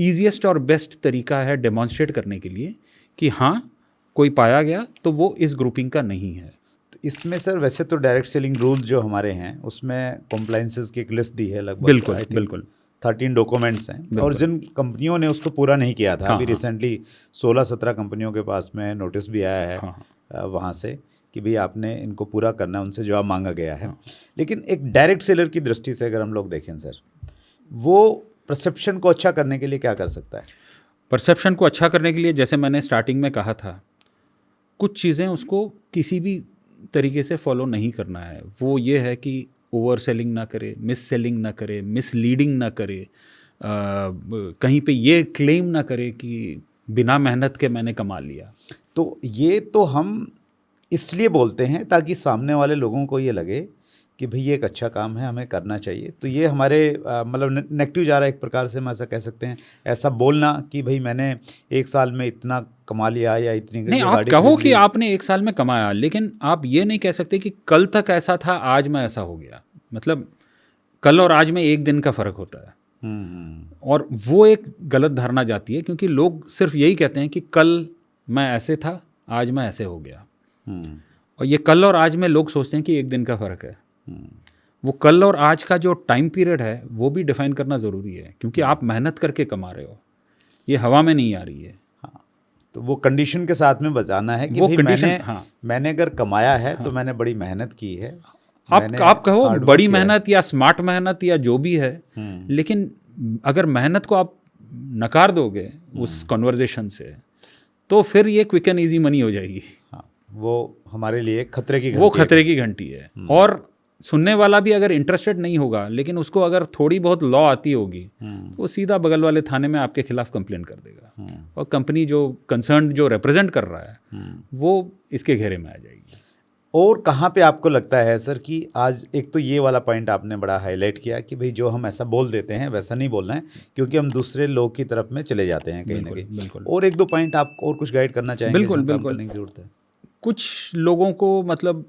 B: ईजीएस्ट और बेस्ट तरीका है डेमॉन्स्ट्रेट करने के लिए कि हाँ कोई पाया गया तो वो इस ग्रुपिंग का नहीं है।
A: तो इसमें सर वैसे तो डायरेक्ट सेलिंग रूल जो हमारे हैं उसमें कॉम्प्लाइंसेस की एक लिस्ट दी है लगभग,
B: बिल्कुल बिल्कुल
A: 13 डॉक्यूमेंट्स हैं, और जिन कंपनियों ने उसको पूरा नहीं किया था, अभी रिसेंटली 16-17 कंपनियों के पास में नोटिस भी आया है वहाँ से कि भाई आपने इनको पूरा करना है, उनसे जवाब मांगा गया है। लेकिन एक डायरेक्ट सेलर की दृष्टि से अगर हम लोग देखें सर, वो परसेप्शन को अच्छा करने के लिए क्या कर सकता है?
B: परसेप्शन को अच्छा करने के लिए जैसे मैंने स्टार्टिंग में कहा था, कुछ चीज़ें उसको किसी भी तरीके से फॉलो नहीं करना है। वो ये है कि ओवर सेलिंग ना करे, मिस सेलिंग ना करे, मिसलीडिंग ना करे, कहीं पे ये क्लेम ना करे कि बिना मेहनत के मैंने कमा लिया।
A: तो ये तो हम इसलिए बोलते हैं ताकि सामने वाले लोगों को ये लगे कि भाई ये एक अच्छा काम है, हमें करना चाहिए। तो ये हमारे मतलब नेगेटिव जा रहा है एक प्रकार से, हम ऐसा कह सकते हैं, ऐसा बोलना कि भाई मैंने एक साल में इतना कमा लिया या इतनी
B: नहीं,
A: ये
B: आप
A: गाड़ी
B: कहो
A: खरीद
B: कि
A: ली।
B: आपने एक साल में कमाया, लेकिन आप ये नहीं कह सकते कि कल तक ऐसा था, आज में ऐसा हो गया। मतलब कल और आज में एक दिन का फ़र्क होता है, और वो एक गलत धारणा जाती है, क्योंकि लोग सिर्फ यही कहते हैं कि कल मैं ऐसे था, आज मैं ऐसे हो गया। और ये कल और आज में लोग सोचते हैं कि एक दिन का फ़र्क है। वो कल और आज का जो टाइम पीरियड है वो भी डिफाइन करना ज़रूरी है, क्योंकि आप मेहनत करके कमा रहे हो, ये हवा में नहीं आ रही है।
A: तो वो कंडीशन के साथ में बताना है कि
B: वो
A: भाई
B: condition,
A: मैंने अगर कमाया है तो मैंने बड़ी मेहनत की है।
B: आप कहो
A: hard work
B: बड़ी
A: किया है।
B: मेहनत या स्मार्ट मेहनत या जो भी है, लेकिन अगर मेहनत को आप नकार दोगे उस कन्वर्जेशन से, तो फिर ये क्विक एंड ईजी मनी हो जाएगी।
A: हाँ, वो हमारे लिए खतरे की
B: वो
A: घंटी है।
B: खतरे की घंटी है। और सुनने वाला भी अगर इंटरेस्टेड नहीं होगा, लेकिन उसको अगर थोड़ी बहुत लॉ आती होगी, तो वो सीधा बगल वाले थाने में आपके खिलाफ कंप्लेन कर देगा, और कंपनी जो कंसर्न जो रिप्रेजेंट कर रहा है वो इसके घेरे में आ जाएगी।
A: और कहाँ पे आपको लगता है सर कि आज एक तो ये वाला पॉइंट आपने बड़ा हाईलाइट किया कि भाई जो हम ऐसा बोल देते हैं वैसा नहीं बोलना है, क्योंकि हम दूसरे लोग की तरफ में चले जाते हैं कहीं ना कहीं।
B: बिल्कुल।
A: और एक दो पॉइंट आप और कुछ गाइड करना चाहेंगे?
B: बिल्कुल,
A: जहाँ काम
B: बिल्कुल।
A: करने की जरूरत है।
B: कुछ लोगों को, मतलब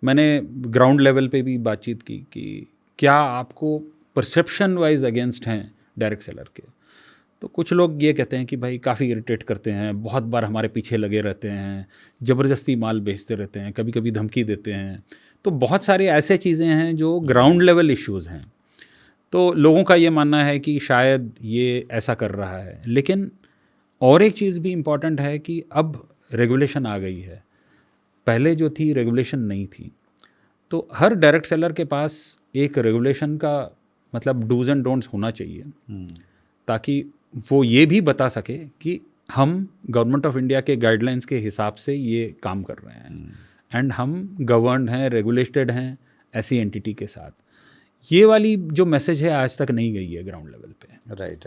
B: मैंने ग्राउंड लेवल पे भी बातचीत की कि क्या आपको परसेप्शन वाइज अगेंस्ट हैं डायरेक्ट सेलर के। तो कुछ लोग ये कहते हैं कि भाई काफ़ी इरिटेट करते हैं, बहुत बार हमारे पीछे लगे रहते हैं, ज़बरदस्ती माल बेचते रहते हैं, कभी कभी धमकी देते हैं। तो बहुत सारी ऐसे चीज़ें हैं जो ग्राउंड लेवल इश्यूज़ हैं। तो लोगों का ये मानना है कि शायद ये ऐसा कर रहा है। लेकिन और एक चीज़ भी इम्पॉर्टेंट है कि अब रेगुलेशन आ गई है, पहले जो थी रेगुलेशन नहीं थी। तो हर डायरेक्ट सेलर के पास एक रेगुलेशन का मतलब डूज एंड डोंट्स होना चाहिए, ताकि वो ये भी बता सके कि हम गवर्नमेंट ऑफ इंडिया के गाइडलाइंस के हिसाब से ये काम कर रहे हैं, एंड हम गवर्नड हैं, रेगुलेटेड हैं ऐसी एंटिटी के साथ। ये वाली जो मैसेज है आज तक नहीं गई है ग्राउंड लेवल पे।
A: राइट।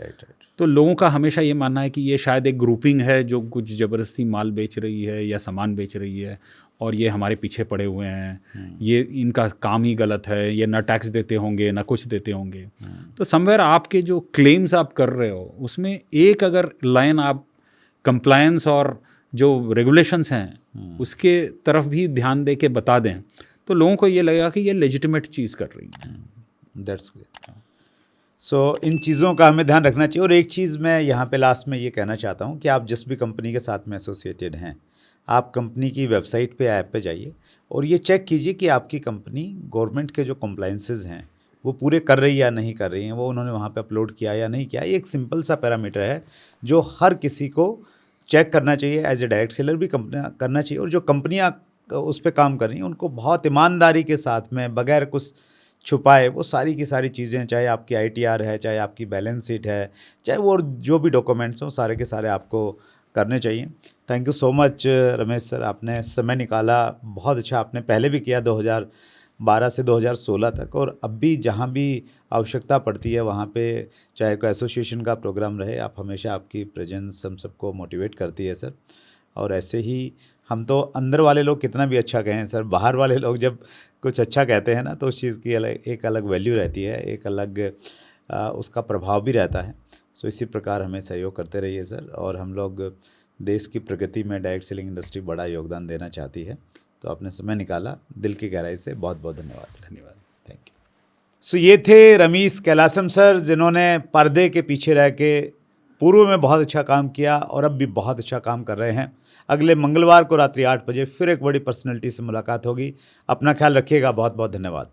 A: तो
B: तो लोगों का हमेशा ये मानना है कि ये शायद एक ग्रुपिंग है जो कुछ ज़बरदस्ती माल बेच रही है या सामान बेच रही है, और ये हमारे पीछे पड़े हुए हैं, ये इनका काम ही गलत है, ये ना टैक्स देते होंगे ना कुछ देते होंगे। तो समवेयर आपके जो क्लेम्स आप कर रहे हो उसमें एक अगर लाइन आप कंप्लायंस और जो रेगुलेशंस हैं उसके तरफ भी ध्यान दे के बता दें, तो लोगों को ये लगेगा कि ये लेजिटिमेट चीज़ कर रही है।
A: That's great. सो इन चीज़ों का हमें ध्यान रखना चाहिए। और एक चीज़ मैं यहाँ पे लास्ट में ये कहना चाहता हूँ कि आप जिस भी कंपनी के साथ में एसोसिएटेड हैं, आप कंपनी की वेबसाइट पे, ऐप पे जाइए और ये चेक कीजिए कि आपकी कंपनी गवर्नमेंट के जो कंप्लायंसेस हैं वो पूरे कर रही या नहीं कर रही हैं, वो उन्होंने वहाँ पे अपलोड किया या नहीं किया। ये एक सिंपल सा पैरामीटर है जो हर किसी को चेक करना चाहिए, एज ए डायरेक्ट सेलर भी कंपनियाँ करना चाहिए। और जो कंपनियाँ उस पर काम कर रही हैं उनको बहुत ईमानदारी के साथ में, बगैर कुछ छुपाए, वो सारी की सारी चीज़ें, चाहे आपकी ITR है, चाहे आपकी बैलेंस शीट है, चाहे वो जो भी डॉक्यूमेंट्स हों, सारे के सारे आपको करने चाहिए। Thank you so much Ramesh sir, आपने समय निकाला, बहुत अच्छा आपने पहले भी किया 2012 से 2016 तक, और अब भी जहाँ भी आवश्यकता पड़ती है वहाँ पे, चाहे कोई एसोसिएशन का प्रोग्राम रहे, आप हमेशा, आपकी प्रेजेंस हम सबको मोटिवेट करती है सर। और ऐसे ही हम तो अंदर वाले लोग कितना भी अच्छा कहें सर, बाहर वाले लोग जब कुछ अच्छा कहते हैं ना तो उस चीज़ की एक अलग वैल्यू रहती है, एक अलग उसका प्रभाव भी रहता है। सो इसी प्रकार हमें सहयोग करते रहिए सर, और हम लोग देश की प्रगति में डायरेक्ट सेलिंग इंडस्ट्री बड़ा योगदान देना चाहती है। तो आपने समय निकाला, दिल की गहराई से बहुत बहुत धन्यवाद। Thank you. सो ये थे रमेश कैलासम सर, जिन्होंने पर्दे के पीछे रह के पूर्व में बहुत अच्छा काम किया और अब भी बहुत अच्छा काम कर रहे हैं। अगले मंगलवार को रात्रि 8 बजे फिर एक बड़ी पर्सनैलिटी से मुलाकात होगी। अपना ख्याल रखिएगा। बहुत बहुत धन्यवाद।